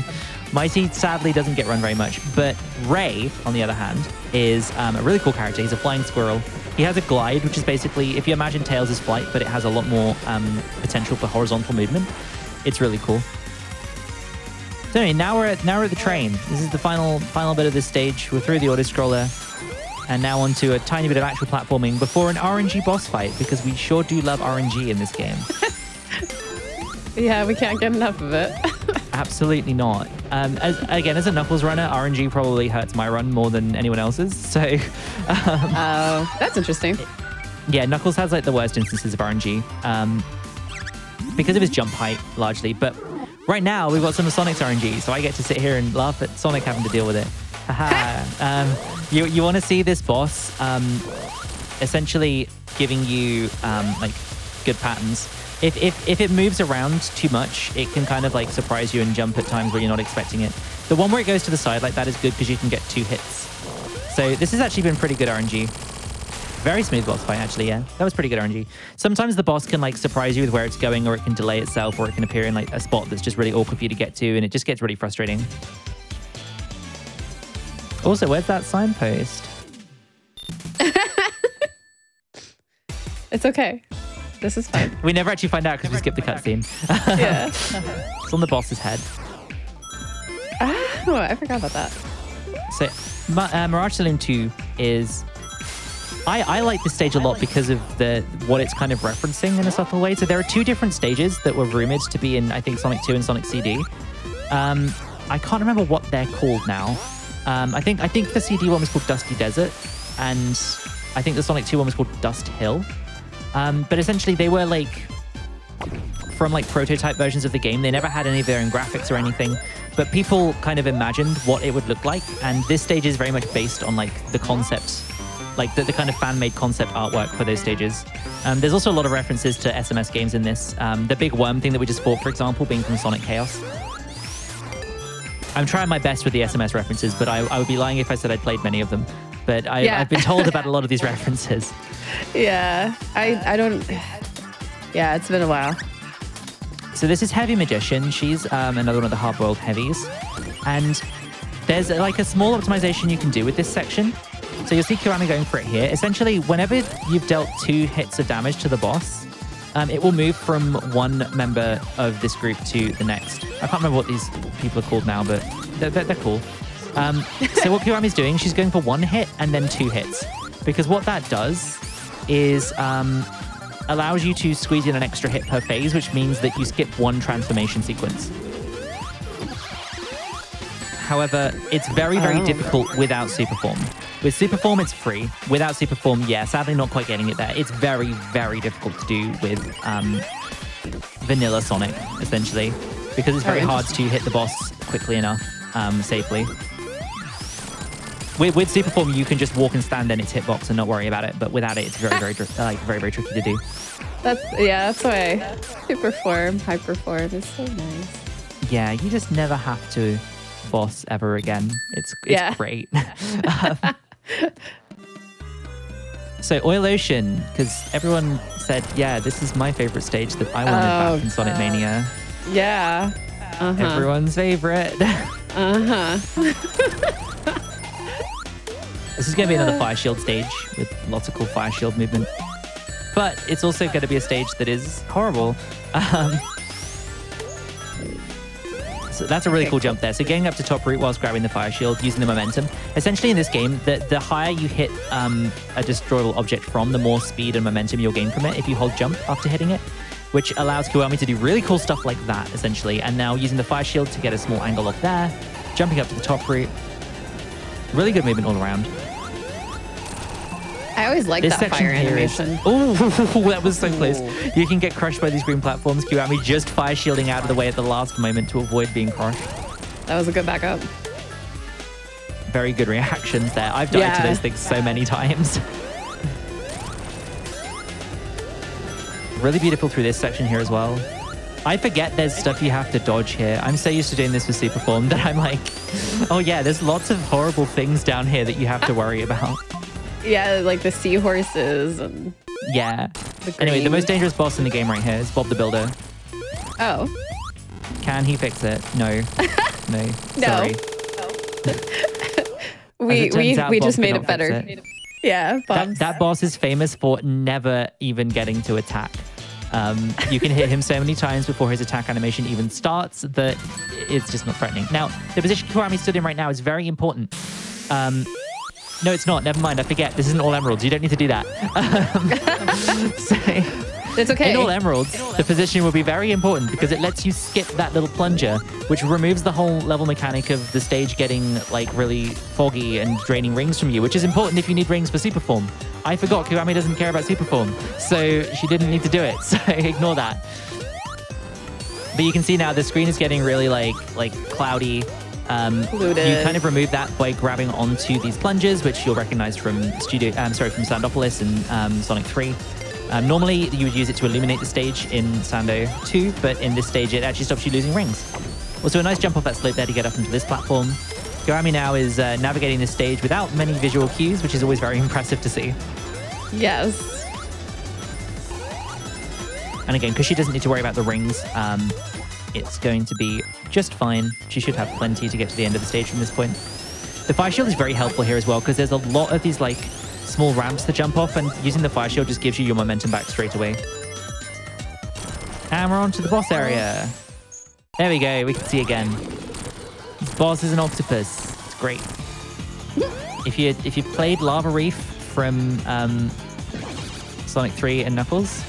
Mighty sadly doesn't get run very much, but Ray, on the other hand, is a really cool character. He's a flying squirrel. He has a glide, which is basically, if you imagine Tails' flight, but it has a lot more potential for horizontal movement. It's really cool. So anyway, now we're at the train. This is the final bit of this stage. We're through the auto-scroller, and now onto a tiny bit of actual platforming before an RNG boss fight, because we sure do love RNG in this game. Yeah, we can't get enough of it. Absolutely not. As a Knuckles runner, RNG probably hurts my run more than anyone else's. So, that's interesting. Yeah, Knuckles has like the worst instances of RNG because of his jump height largely. But right now we've got some of Sonic's RNG, so I get to sit here and laugh at Sonic having to deal with it. You want to see this boss essentially giving you like good patterns. If it moves around too much, it can kind of like surprise you and jump at times where you're not expecting it. The one where it goes to the side like that is good because you can get 2 hits. So this has actually been pretty good RNG. Very smooth boss fight, actually, yeah. That was pretty good RNG. Sometimes the boss can like surprise you with where it's going, or it can delay itself, or it can appear in like a spot that's just really awkward for you to get to, and it just gets really frustrating. Also, where's that signpost? It's okay. This is fine. We never actually find out because we skipped the cutscene. Yeah. It's on the boss's head. Oh, I forgot about that. So, Mirage Saloon 2 is... I like this stage a lot because of what it's kind of referencing in a subtle way. So there are 2 different stages that were rumored to be in, I think, Sonic 2 and Sonic CD. I can't remember what they're called now. I think the CD one was called Dusty Desert, and I think the Sonic 2 one was called Dust Hill. But essentially they were like from like prototype versions of the game. They never had any of their own graphics or anything, but people kind of imagined what it would look like. And this stage is very much based on like the concept, like the kind of fan-made concept artwork for those stages. There's also a lot of references to SMS games in this. The big worm thing that we just fought, for example, being from Sonic Chaos. I'm trying my best with the SMS references, but I would be lying if I said I'd played many of them. But I've been told about a lot of these references. Yeah, I don't... Yeah, it's been a while. So this is Heavy Magician. She's another one of the hard-boiled heavies. And there's like a small optimization you can do with this section. So you'll see Kiwami going for it here. Essentially, whenever you've dealt 2 hits of damage to the boss, it will move from one member of this group to the next. I can't remember what these people are called now, but they're cool. So what Kiwami's doing, she's going for 1 hit and then 2 hits. Because what that does is allows you to squeeze in an extra hit per phase, which means that you skip 1 transformation sequence. However, it's very, very difficult without Superform. With Superform, it's free. Without Superform, yeah, sadly not quite getting it there. It's very, very difficult to do with vanilla Sonic, essentially, because it's very hard to hit the boss quickly enough, safely. With Superform, you can just walk and stand in its hitbox and not worry about it, but without it, it's very, very, very tricky to do. That's why Superform, Hyperform is so nice. Yeah, you just never have to boss ever again. It's great. So Oil Ocean, because everyone said, yeah, this is my favorite stage that I wanted back in Sonic Mania. Yeah. Everyone's favorite. This is going to be another Fire Shield stage with lots of cool Fire Shield movement. But it's also going to be a stage that is horrible. So that's a really cool jump there. So getting up to top route whilst grabbing the Fire Shield, using the momentum. Essentially in this game, the higher you hit a destroyable object from, the more speed and momentum you'll gain from it if you hold jump after hitting it, which allows Kiwami to do really cool stuff like that, essentially. And now using the Fire Shield to get a small angle up there, jumping up to the top route. Really good movement all around. I always like that fire animation. Oh, that was so close. You can get crushed by these green platforms. Kiwami just fire shielding out of the way at the last moment to avoid being crushed. That was a good backup. Very good reactions there. I've died to those things so many times. Really beautiful through this section here as well. I forget there's stuff you have to dodge here. I'm so used to doing this with Superform that I'm like, oh yeah, there's lots of horrible things down here that you have to worry about. Yeah, like the seahorses and... Yeah. Anyway, the most dangerous boss in the game right here is Bob the Builder. Oh. Can he fix it? No. No. Sorry. We just made it better. Yeah, that boss is famous for never even getting to attack. You can hit him so many times before his attack animation even starts that it's just not threatening. Now, the position Kiwami stood in right now is very important. No, it's not. Never mind. I forget. This isn't all emeralds. You don't need to do that. It's okay. In all emeralds, the position will be very important because it lets you skip that little plunger, which removes the whole level mechanic of the stage getting like really foggy and draining rings from you, which is important if you need rings for superform. I forgot Kiwami doesn't care about superform, so she didn't need to do it, so ignore that. But you can see now the screen is getting really like cloudy. You kind of remove that by grabbing onto these plungers, which you'll recognize from from Sandopolis and Sonic 3. Normally, you would use it to illuminate the stage in Sando 2, but in this stage, it actually stops you losing rings. Also, a nice jump off that slope there to get up into this platform. Kiwami now is navigating this stage without many visual cues, which is always very impressive to see. Yes. And again, because she doesn't need to worry about the rings, it's going to be just fine. She should have plenty to get to the end of the stage from this point. The fire shield is very helpful here as well, because there's a lot of these like small ramps to jump off, and using the fire shield just gives you your momentum back straight away. And we're on to the boss area. There we go, we can see again. This boss is an octopus. It's great. If you played Lava Reef from Sonic 3 and Knuckles,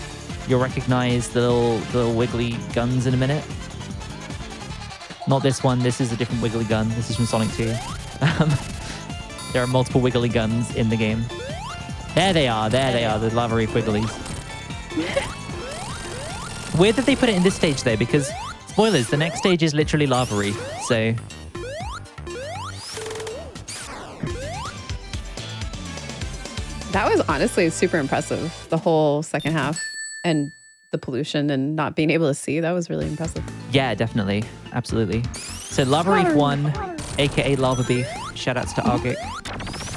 you'll recognize the little wiggly guns in a minute. Not this one, this is a different wiggly gun. This is from Sonic 2. There are multiple wiggly guns in the game. There they are, the Lava Reef wigglies. Weird that they put it in this stage though, because, spoilers, the next stage is literally Lava Reef, so... That was honestly super impressive, the whole second half. And the pollution and not being able to see, that was really impressive. Yeah, definitely. Absolutely. So Lava Reef 1, aka Lava Beef. Shoutouts to Argic,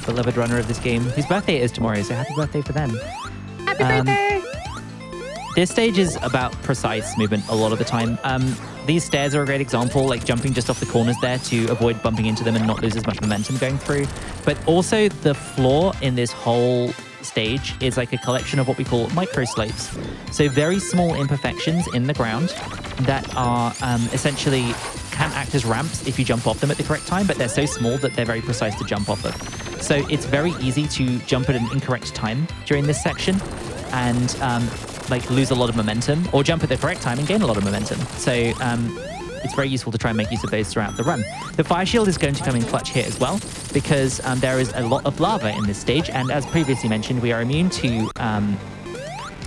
beloved runner of this game, whose birthday it is tomorrow, so happy birthday for them. Happy birthday! This stage is about precise movement a lot of the time. These stairs are a great example, like jumping just off the corners there to avoid bumping into them and not lose as much momentum going through. But also the floor in this whole stage is like a collection of what we call micro slopes. So very small imperfections in the ground that are essentially can act as ramps if you jump off them at the correct time, but they're so small that they're very precise to jump off of. So it's very easy to jump at an incorrect time during this section and like lose a lot of momentum, or jump at the correct time and gain a lot of momentum. So it's very useful to try and make use of those throughout the run. The fire shield is going to come in clutch here as well, because there is a lot of lava in this stage, and as previously mentioned, we are immune to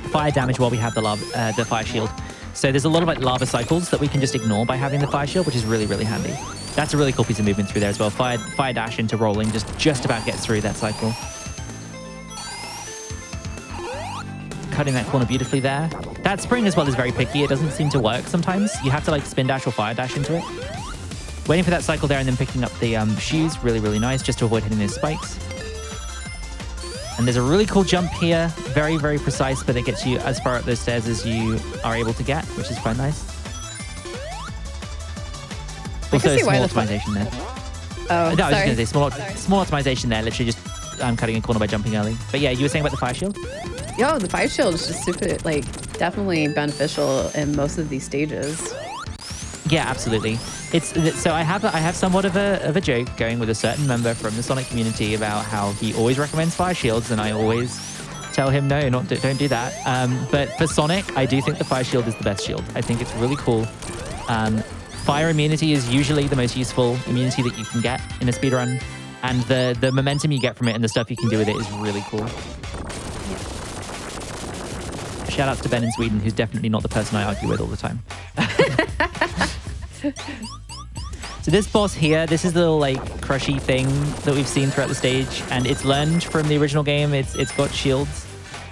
fire damage while we have the fire shield. So there's a lot of like lava cycles that we can just ignore by having the fire shield, which is really, really handy. That's a really cool piece of movement through there as well. Fire dash into rolling just about gets through that cycle. Cutting that corner beautifully there. That spring as well is very picky. It doesn't seem to work sometimes. You have to like spin dash or fire dash into it. Waiting for that cycle there and then picking up the shoes. Really, really nice, just to avoid hitting those spikes. And there's a really cool jump here. Very, very precise, but it gets you as far up those stairs as you are able to get, which is quite nice. Also, small optimization there. Oh, no, I was just going to say small optimization there. Literally just cutting a corner by jumping early. But yeah, you were saying about the fire shield? Yo, the fire shield is just super, like, definitely beneficial in most of these stages. Yeah, absolutely. So I have somewhat of a joke going with a certain member from the Sonic community about how he always recommends fire shields, and I always tell him no, don't do that. But for Sonic, I do think the fire shield is the best shield. I think it's really cool. Fire immunity is usually the most useful immunity that you can get in a speedrun, and the momentum you get from it and the stuff you can do with it is really cool. Shout outs to Ben in Sweden, who's definitely not the person I argue with all the time. So this boss here, this is the little like crushy thing that we've seen throughout the stage, and it's learned from the original game. It's got shields,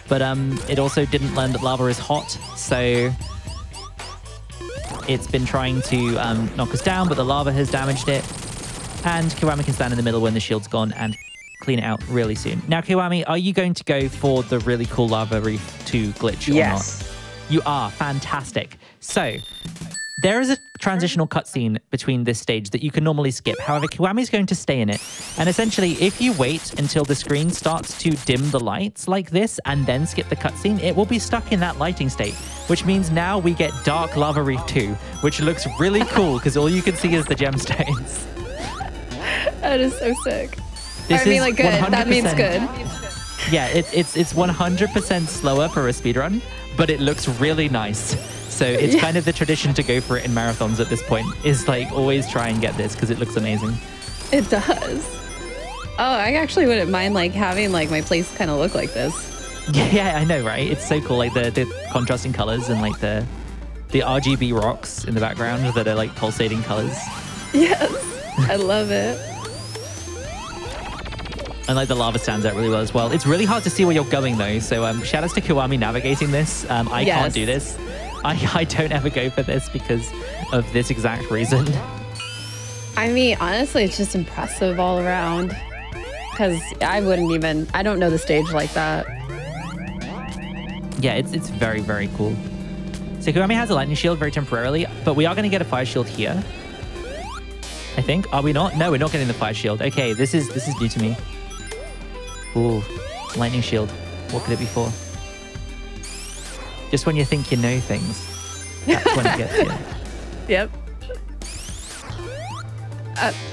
but it also didn't learn that lava is hot, so it's been trying to knock us down, but the lava has damaged it, and Kiwami can stand in the middle when the shield's gone and clean it out really soon. Now, Kiwami, are you going to go for the really cool Lava Reef 2 glitch or not? You are. Fantastic. So, there is a transitional cutscene between this stage that you can normally skip. However, Kiwami is going to stay in it. And essentially, if you wait until the screen starts to dim the lights like this and then skip the cutscene, it will be stuck in that lighting state, which means now we get Dark Lava Reef 2, which looks really cool because all you can see is the gemstones. That is so sick. This I mean, like, good. 100%, that means good. Yeah, it's 100% slower for a speedrun, but it looks really nice. So it's kind of the tradition to go for it in marathons at this point, is like always try and get this because it looks amazing. It does. Oh, I actually wouldn't mind like having like my place kind of look like this. Yeah, I know, right? It's so cool, like the contrasting colors and like the RGB rocks in the background that are like pulsating colors. Yes, I love it. And like the lava stands out really well as well. It's really hard to see where you're going though. So shout outs to Kiwami navigating this. I can't do this. I don't ever go for this because of this exact reason. I mean, honestly, it's just impressive all around. Because I don't know the stage like that. Yeah, it's very, very cool. So Kiwami has a lightning shield very temporarily, but we are going to get a fire shield here. I think. Are we not? No, we're not getting the fire shield. Okay, this is new to me. Ooh, lightning shield. What could it be for? Just when you think you know things, that's when it gets you. Yep.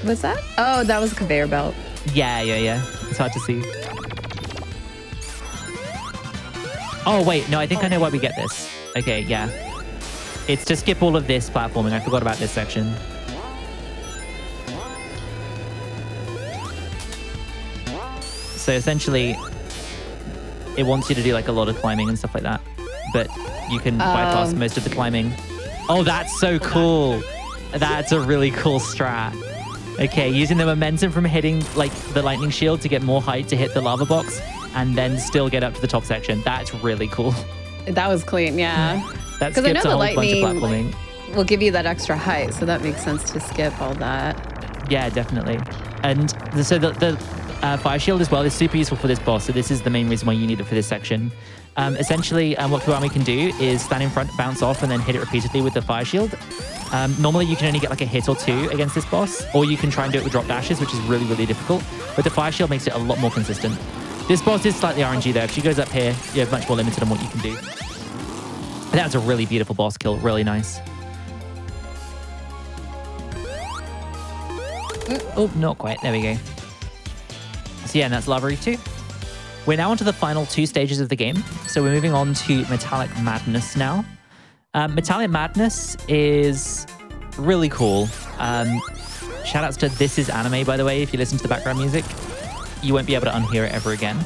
What's that? Oh, that was a conveyor belt. Yeah. It's hard to see. Oh, wait. No, I think I know why we get this. Okay, yeah. It's to skip all of this platforming. I forgot about this section. So essentially, it wants you to do like a lot of climbing and stuff like that. But you can bypass most of the climbing. Oh, that's so cool. That's a really cool strat. Okay, using the momentum from hitting like the lightning shield to get more height to hit the lava box and then still get up to the top section. That's really cool. That was clean, yeah. That skips a whole bunch of platforming. Will give you that extra height, so that makes sense to skip all that. Yeah, definitely. And so the fire shield as well is super useful for this boss. So this is the main reason why you need it for this section. Essentially, what Kiwami can do is stand in front, bounce off, and then hit it repeatedly with the fire shield. Normally, you can only get like a hit or two against this boss, or you can try and do it with drop dashes, which is really, really difficult. But the fire shield makes it a lot more consistent. This boss is slightly RNG though. If she goes up here, you're much more limited on what you can do. But that's a really beautiful boss kill. Really nice. Oh, not quite. There we go. So yeah, and that's Lava Reef 2. We're now onto the final two stages of the game. So we're moving on to Metallic Madness now. Metallic Madness is really cool. Shout outs to This Is Anime, by the way. If you listen to the background music, you won't be able to unhear it ever again.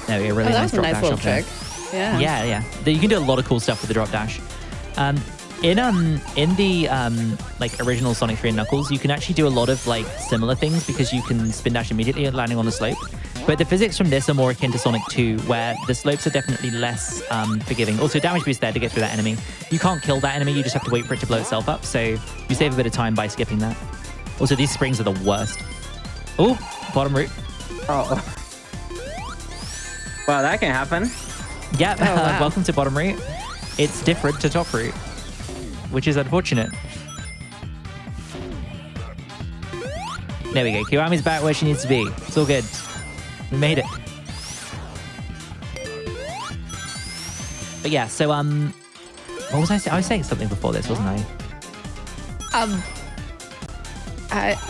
There we go. Really nice drop dash. That was a nice little trick. Yeah. Yeah. You can do a lot of cool stuff with the drop dash. In the like original Sonic 3 and Knuckles, you can actually do a lot of like similar things because you can spin dash immediately landing on the slope. But the physics from this are more akin to Sonic 2, where the slopes are definitely less forgiving. Also, damage boost there to get through that enemy. You can't kill that enemy, you just have to wait for it to blow itself up. So you save a bit of time by skipping that. Also, these springs are the worst. Oh, bottom root. Oh. Well, that can happen. Yeah, oh, wow. Welcome to bottom root. It's different to top root, which is unfortunate. There we go. Kiwami's back where she needs to be. It's all good. We made it. But yeah, so what was I saying? I was saying something before this, wasn't I?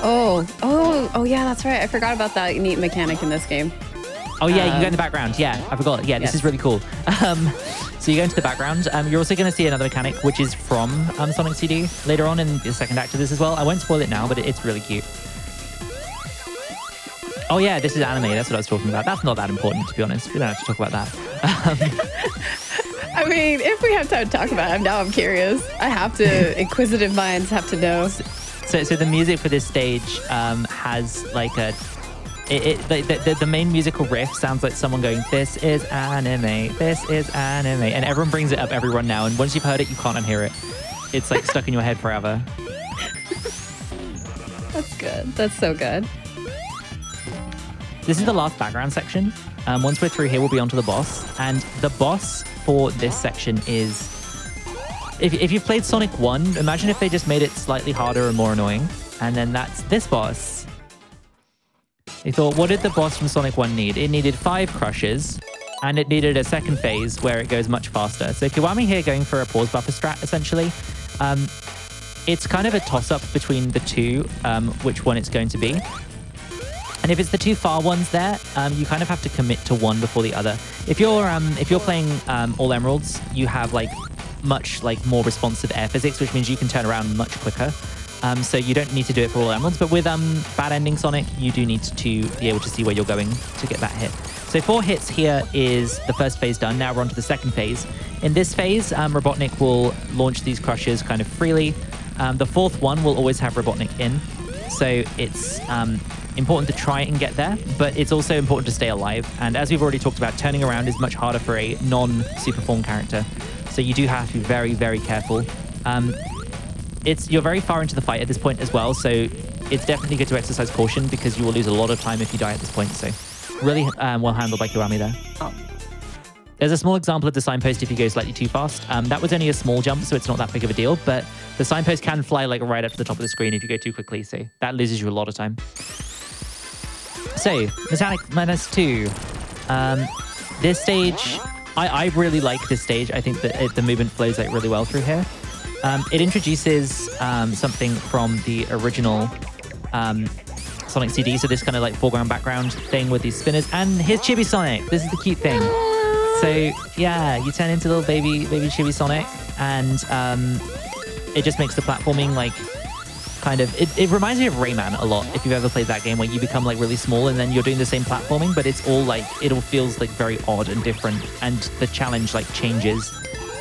Oh yeah, that's right. I forgot about that neat mechanic in this game. Oh yeah, you can go in the background. Yeah, I forgot. Yeah, this is really cool. So you go into the background. You're also going to see another mechanic, which is from Sonic CD later on in the second act of this as well. I won't spoil it now, but it's really cute. Oh yeah, This Is Anime. That's what I was talking about. That's not that important, to be honest. We don't have to talk about that. I mean, if we have time to talk about it, now I'm curious. I have to. Inquisitive minds have to know. So the music for this stage has like a... The main musical riff sounds like someone going, "This is anime, this is anime," and everyone brings it up every run now. And once you've heard it, you can't unhear it. It's like stuck in your head forever. That's good. That's so good. This is the last background section. Once we're through here, we'll be onto the boss. And the boss for this section is... If you've played Sonic 1, imagine if they just made it slightly harder and more annoying. And then that's this boss. They thought, what did the boss from Sonic 1 need? It needed 5 crushes, and it needed a second phase where it goes much faster. So Kiwami here going for a pause buffer strat, essentially. it's kind of a toss-up between the two, which one it's going to be. And if it's the two far ones there, you kind of have to commit to one before the other. If you're playing all emeralds, you have like much more responsive air physics, which means you can turn around much quicker. So you don't need to do it for all emeralds. But with bad ending Sonic, you do need to be able to see where you're going to get that hit. So 4 hits here is the first phase done. Now we're on to the second phase. In this phase, Robotnik will launch these crushes kind of freely. The 4th one will always have Robotnik in. So it's important to try and get there, but it's also important to stay alive. And as we've already talked about, turning around is much harder for a non-super form character. So you do have to be very, very careful. You're very far into the fight at this point as well, so it's definitely good to exercise caution because you will lose a lot of time if you die at this point. So really well handled by Kiwami there. Oh. There's a small example of the signpost if you go slightly too fast. That was only a small jump, so it's not that big of a deal, but the signpost can fly like right up to the top of the screen if you go too quickly, so that loses you a lot of time. So, Mechanic -2. This stage, I really like this stage. I think that the movement flows like really well through here. It introduces something from the original Sonic CD, so this kind of like foreground background thing with these spinners. And here's Chibi Sonic. This is the cute thing. So yeah, you turn into little baby Chibi Sonic, and it just makes the platforming like kind of it reminds me of Rayman a lot. If you've ever played that game, where you become like really small and then you're doing the same platforming, but it's all like it all feels like very odd and different, and the challenge like changes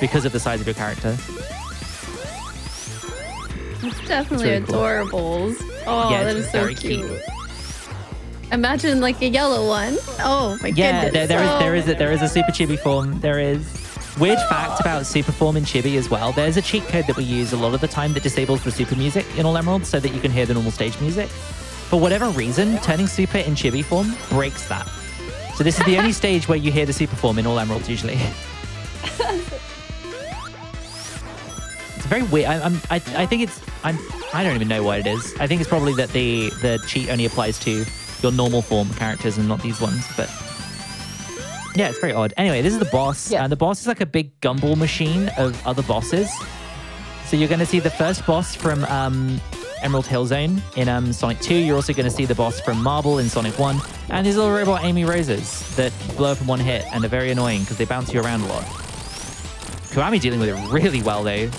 because of the size of your character. It's definitely really cool. adorables. Oh, yeah, that is so cute. Imagine like a yellow one. Oh my goodness. Yeah, there is a Super Chibi form. There is. Weird fact about Super Form in Chibi as well. There's a cheat code that we use a lot of the time that disables the Super music in all emeralds so that you can hear the normal stage music. For whatever reason, turning Super in Chibi form breaks that. So this is the only stage where you hear the Super Form in all emeralds usually. It's very weird. I think it's I don't even know what it is. I think it's probably that the cheat only applies to your normal form characters and not these ones, but yeah, it's very odd. Anyway, this is the boss. Yeah. And the boss is like a big gumball machine of other bosses. So you're going to see the first boss from Emerald Hill Zone in Sonic 2. You're also going to see the boss from Marble in Sonic 1. And these little robot Amy Roses that blow up in one hit and are very annoying because they bounce you around a lot. Kiwami dealing with it really well, though.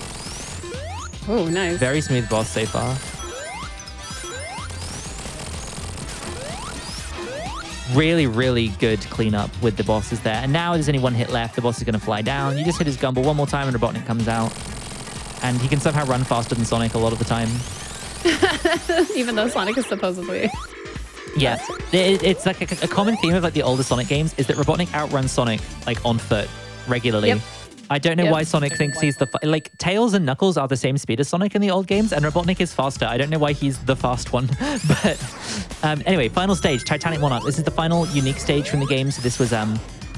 Oh, nice. Very smooth boss so far. Really, really good cleanup with the bosses there. And now there's only one hit left. The boss is going to fly down. You just hit his gumball one more time and Robotnik comes out. And he can somehow run faster than Sonic a lot of the time. Even though Sonic is supposedly... Yeah. It's like a common theme of like the older Sonic games is that Robotnik outruns Sonic like on foot regularly. Yep. I don't know why Sonic thinks he's the... Like, Tails and Knuckles are the same speed as Sonic in the old games, and Robotnik is faster. I don't know why he's the fast one. But anyway, final stage, Titanic Monarch. This is the final unique stage from the game. So this was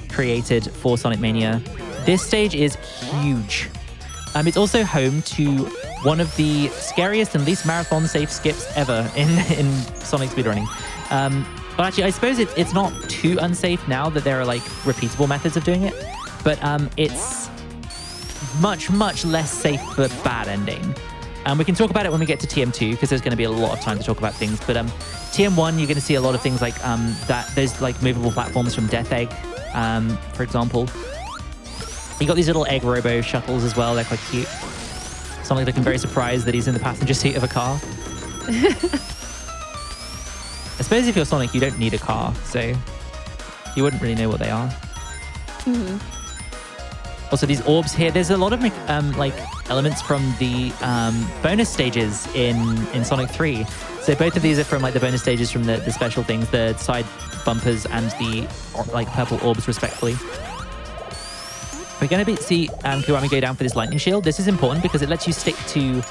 created for Sonic Mania. This stage is huge. It's also home to one of the scariest and least marathon-safe skips ever in Sonic speedrunning. But actually, I suppose it's not too unsafe now that there are, like, repeatable methods of doing it. But it's much, much less safe for bad ending. We can talk about it when we get to TM2 because there's going to be a lot of time to talk about things. But TM1, you're going to see a lot of things like that. There's like movable platforms from Death Egg, for example. You got these little egg robo shuttles as well. They're quite cute. Sonic looking very surprised that he's in the passenger seat of a car. I suppose if you're Sonic, you don't need a car, so you wouldn't really know what they are. Mm-hmm. Also, these orbs here, there's a lot of like elements from the bonus stages in Sonic 3. So both of these are from like the bonus stages from the special things, the side bumpers and the like purple orbs, respectively. We're going to see Kiwami go down for this lightning shield. This is important because it lets you stick to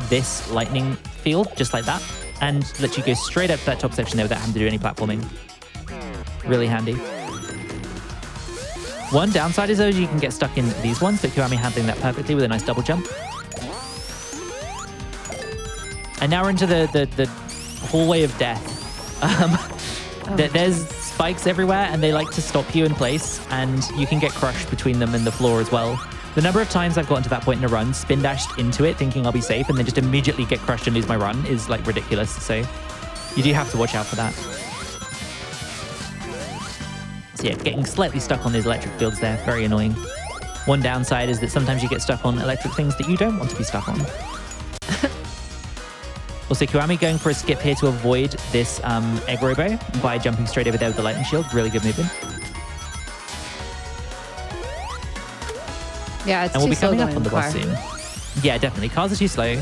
this lightning field, just like that, and lets you go straight up to that top section there without having to do any platforming. Really handy. One downside is though you can get stuck in these ones, but Kiwami handling that perfectly with a nice double jump. And now we're into the hallway of death. There's spikes everywhere and they like to stop you in place, and you can get crushed between them and the floor as well. The number of times I've gotten to that point in a run, spin dashed into it thinking I'll be safe, and then just immediately get crushed and lose my run is like ridiculous. So you do have to watch out for that. So yeah, getting slightly stuck on those electric fields there, very annoying. One downside is that sometimes you get stuck on electric things that you don't want to be stuck on. Also, Kiwami going for a skip here to avoid this egg robo by jumping straight over there with the lightning shield. Really good movement. Yeah, it's and we'll too be coming slow up on the boss soon. Yeah, definitely. Cars are too slow.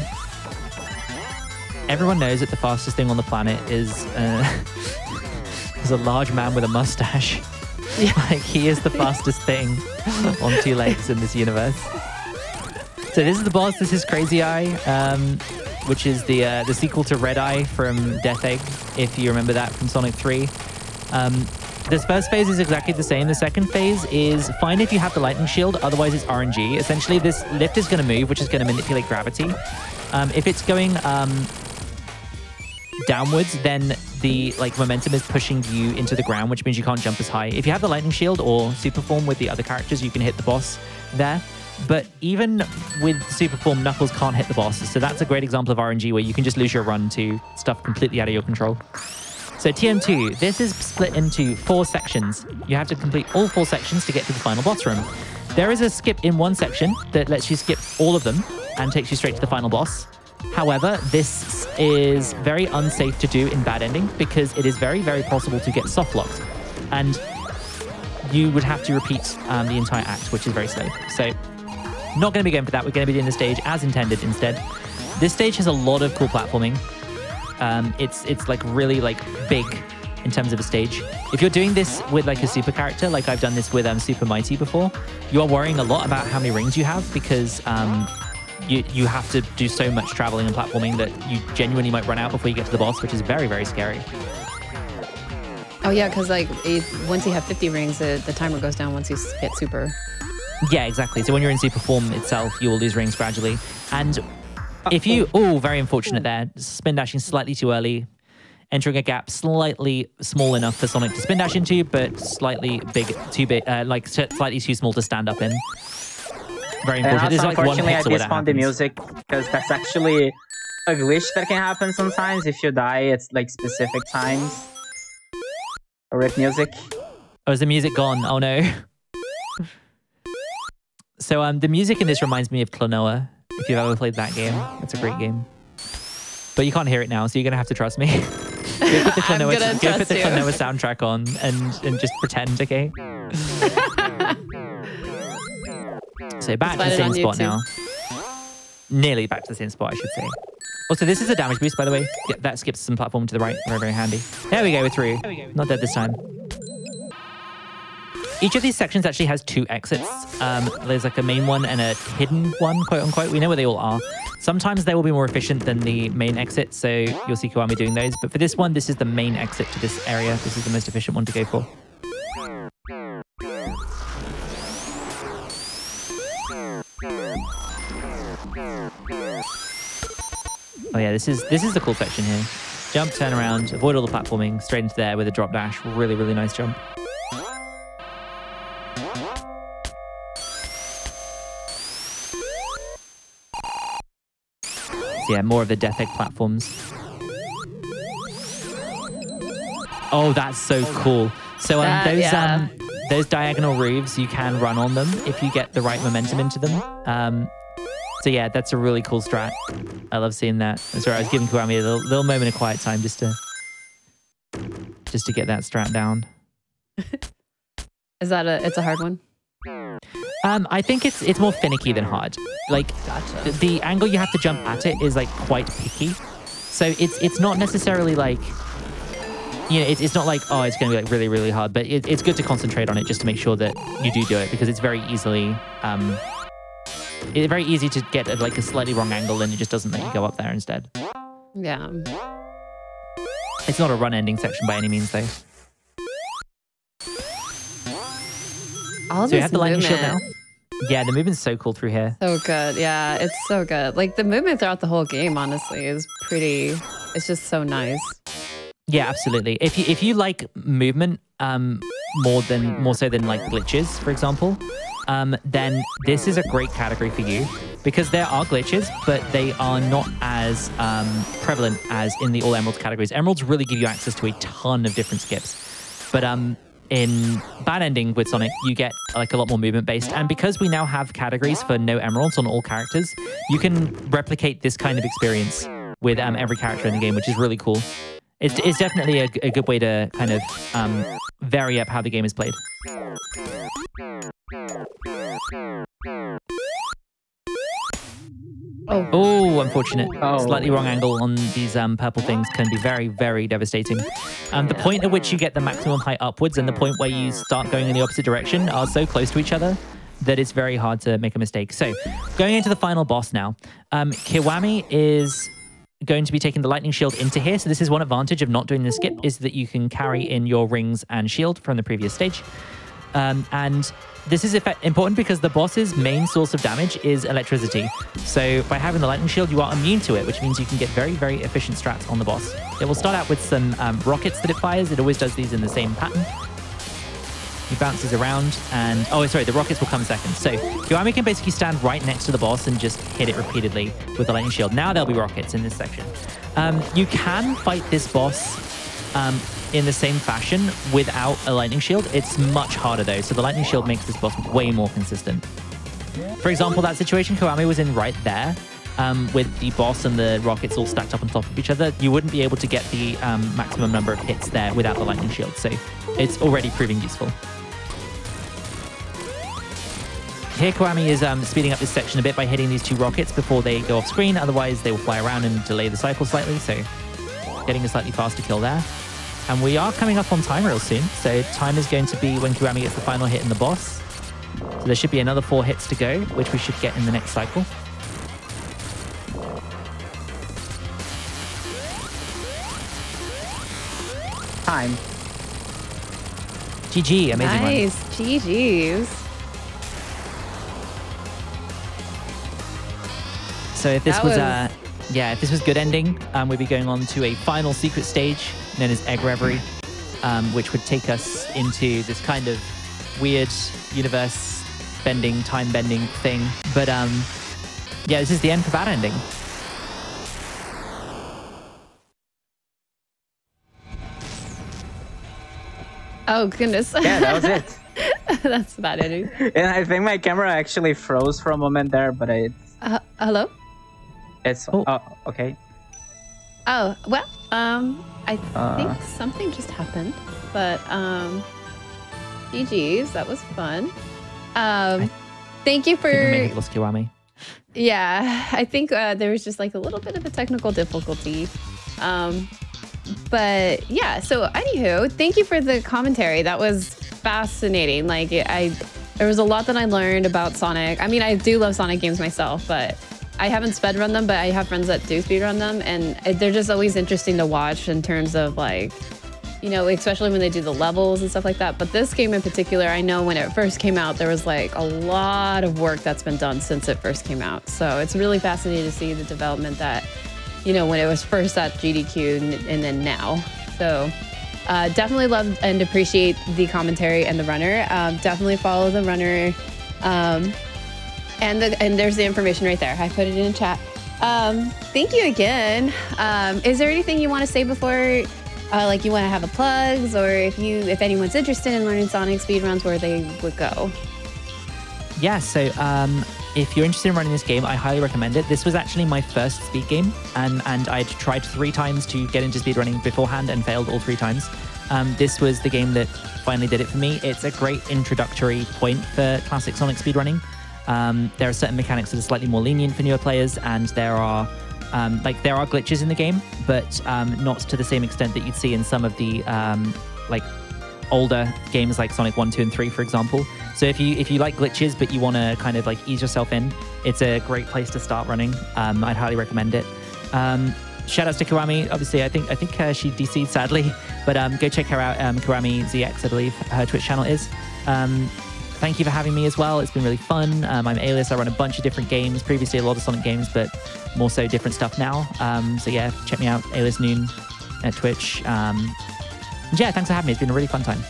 Everyone knows that the fastest thing on the planet is a large man with a mustache. Yeah. Like, he is the fastest thing on two legs in this universe. So this is the boss. This is Crazy Eye, which is the sequel to Red Eye from Death Egg, if you remember that from Sonic 3. This first phase is exactly the same. The second phase is fine if you have the lightning shield, otherwise it's RNG. Essentially, this lift is going to move, which is going to manipulate gravity. If it's going downwards, then the momentum is pushing you into the ground, which means you can't jump as high. If you have the lightning shield or super form with the other characters, you can hit the boss there. But even with super form, Knuckles can't hit the boss. So that's a great example of RNG where you can just lose your run to stuff completely out of your control. So TM2, this is split into 4 sections. You have to complete all 4 sections to get to the final boss room. There is a skip in one section that lets you skip all of them and takes you straight to the final boss. However, this is very unsafe to do in bad ending because it is very, very possible to get soft locked. And you would have to repeat the entire act, which is very slow. So not going to be going for that. We're going to be doing the stage as intended instead. This stage has a lot of cool platforming. It's like really like big in terms of a stage. If you're doing this with like a super character, like I've done this with Super Mighty before, you are worrying a lot about how many rings you have because you have to do so much traveling and platforming that you genuinely might run out before you get to the boss, which is very, very scary. Oh yeah, because like once you have 50 rings, the timer goes down once you hit super. Yeah, exactly. So when you're in super form itself, you will lose rings gradually. And if you... Oh, very unfortunate there. Spin dashing slightly too early. Entering a gap slightly small enough for Sonic to spin dash into, but slightly too big, like slightly too small to stand up in. Very unfortunate. And also, like unfortunately, I one despawned the music because that's actually a glitch that can happen sometimes. If you die, it's like specific times. Or rip music. Oh, is the music gone? Oh no. So the music in this reminds me of Klonoa. If you've ever played that game, it's a great game. But you can't hear it now, so you're gonna have to trust me. Go put the Klonoa soundtrack on and just pretend, okay? So back to the same spot now. Nearly back to the same spot, I should say. Also, this is a damage boost, by the way. Yeah, that skips some platform to the right. Very, very handy. There we go, we're through. Not dead this time. Each of these sections actually has 2 exits. There's like a main one and a hidden one, quote unquote. We know where they all are. Sometimes they will be more efficient than the main exit, so you'll see Kiwami doing those. But for this one, this is the main exit to this area. This is the most efficient one to go for. Oh yeah, this is the cool section here. Jump, turn around, avoid all the platforming, straight into there with a drop dash. Really, really nice jump. So yeah, more of the Death Egg platforms. Oh, that's so cool. So those diagonal roofs, you can run on them if you get the right momentum into them. So yeah, that's a really cool strat. I love seeing that. Sorry, I was giving Kiwami a little moment of quiet time just to get that strat down. Is that it's a hard one? I think it's more finicky than hard. Like, gotcha. The angle you have to jump at it is like quite picky. So it's not necessarily like, you know, it's not like, oh, it's going to be like really, really hard, but it's good to concentrate on it just to make sure that you do it, because it's very easily, it's very easy to get at like a slightly wrong angle and it just doesn't let you go up there instead. Yeah. It's not a run ending section by any means though. All so you have the lightning shield now. Yeah, the movement's so cool through here. So good. Yeah, it's so good. Like the movement throughout the whole game, honestly, is pretty. It's just so nice. Yeah, absolutely. If you like movement more so than like glitches, for example, then this is a great category for you because there are glitches, but they are not as prevalent as in the All Emeralds categories. Emeralds really give you access to a ton of different skips. But in Bad Ending with Sonic, you get like a lot more movement based. And because we now have categories for no emeralds on all characters, you can replicate this kind of experience with every character in the game, which is really cool. It's definitely a good way to kind of vary up how the game is played. Oh, unfortunate. Slightly wrong angle on these purple things can be very, very devastating. The point at which you get the maximum height upwards and the point where you start going in the opposite direction are so close to each other that it's very hard to make a mistake. So, going into the final boss now. Kiwami is going to be taking the lightning shield into here. So this is one advantage of not doing the skip, is that you can carry in your rings and shield from the previous stage. And this is important because the boss's main source of damage is electricity. So by having the lightning shield, you are immune to it, which means you can get very, very efficient strats on the boss. It will start out with some rockets that it fires. It always does these in the same pattern. He bounces around and... Oh, sorry, the rockets will come second. So Kiwami can basically stand right next to the boss and just hit it repeatedly with the lightning shield. Now there'll be rockets in this section. You can fight this boss in the same fashion without a lightning shield. It's much harder though. So the lightning shield makes this boss way more consistent. For example, that situation Kiwami was in right there, with the boss and the rockets all stacked up on top of each other, you wouldn't be able to get the maximum number of hits there without the lightning shield. So it's already proving useful. Here Kiwami is speeding up this section a bit by hitting these two rockets before they go off screen. Otherwise, they will fly around and delay the cycle slightly. So getting a slightly faster kill there. And we are coming up on time real soon. So time is going to be when Kiwami gets the final hit in the boss. So there should be another 4 hits to go, which we should get in the next cycle. Time. GG, amazing one. Nice, GG's. So if this if this was good ending, we'd be going on to a final secret stage known as Egg Reverie, which would take us into this kind of weird universe bending, time bending thing. But yeah, this is the end for Bad Ending. Oh goodness. Yeah, that was it. That's Bad Ending. And I think my camera actually froze for a moment there, but it's... hello? It's... okay. Oh, well, I think something just happened, but GG's, that was fun. Thank you for... I think we lost Kiwami. Yeah, I think there was just like a little bit of a technical difficulty. But yeah, so anywho, thank you for the commentary. That was fascinating. Like there was a lot that I learned about Sonic. I mean, I do love Sonic games myself, but I haven't speedrun them, but I have friends that do speedrun them, and they're just always interesting to watch in terms of like, you know, especially when they do the levels and stuff like that. But this game in particular, I know when it first came out, there was like a lot of work that's been done since it first came out. So it's really fascinating to see the development that, you know, when it was first at GDQ and then now. So definitely love and appreciate the commentary and the runner. Definitely follow the runner. And there's the information right there. I put it in chat. Thank you again. Is there anything you want to say before, like you want to have a plugs, or if anyone's interested in learning Sonic speedruns, where they would go? Yeah, so if you're interested in running this game, I highly recommend it. This was actually my first speed game, and I'd tried 3 times to get into speedrunning beforehand and failed all 3 times. This was the game that finally did it for me. It's a great introductory point for classic Sonic speedrunning. There are certain mechanics that are slightly more lenient for newer players, and there are glitches in the game, but not to the same extent that you'd see in some of the older games like Sonic 1, 2, and 3, for example. So if you like glitches, but you want to kind of like ease yourself in, it's a great place to start running. I'd highly recommend it. Shout outs to Kiwami. Obviously, I think she DC'd sadly, but go check her out. Kiwami ZX, I believe her Twitch channel is. Thank you for having me as well. It's been really fun. I'm Ailis. I run a bunch of different games. Previously, a lot of Sonic games, but more so different stuff now. So yeah, check me out, Ailis Noon at Twitch. Yeah, thanks for having me. It's been a really fun time.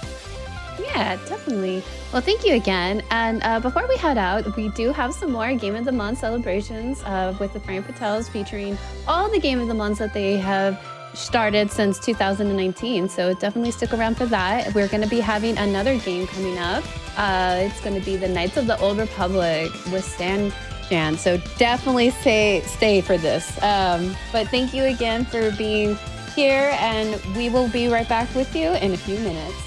Yeah, definitely. Well, thank you again. And before we head out, we do have some more Game of the Month celebrations with the Frame Patels featuring all the Game of the Months that they have started since 2019. So definitely stick around for that. We're going to be having another game coming up. It's going to be the Knights of the Old Republic with Stan Jan. So definitely stay for this. But thank you again for being here, and we will be right back with you in a few minutes.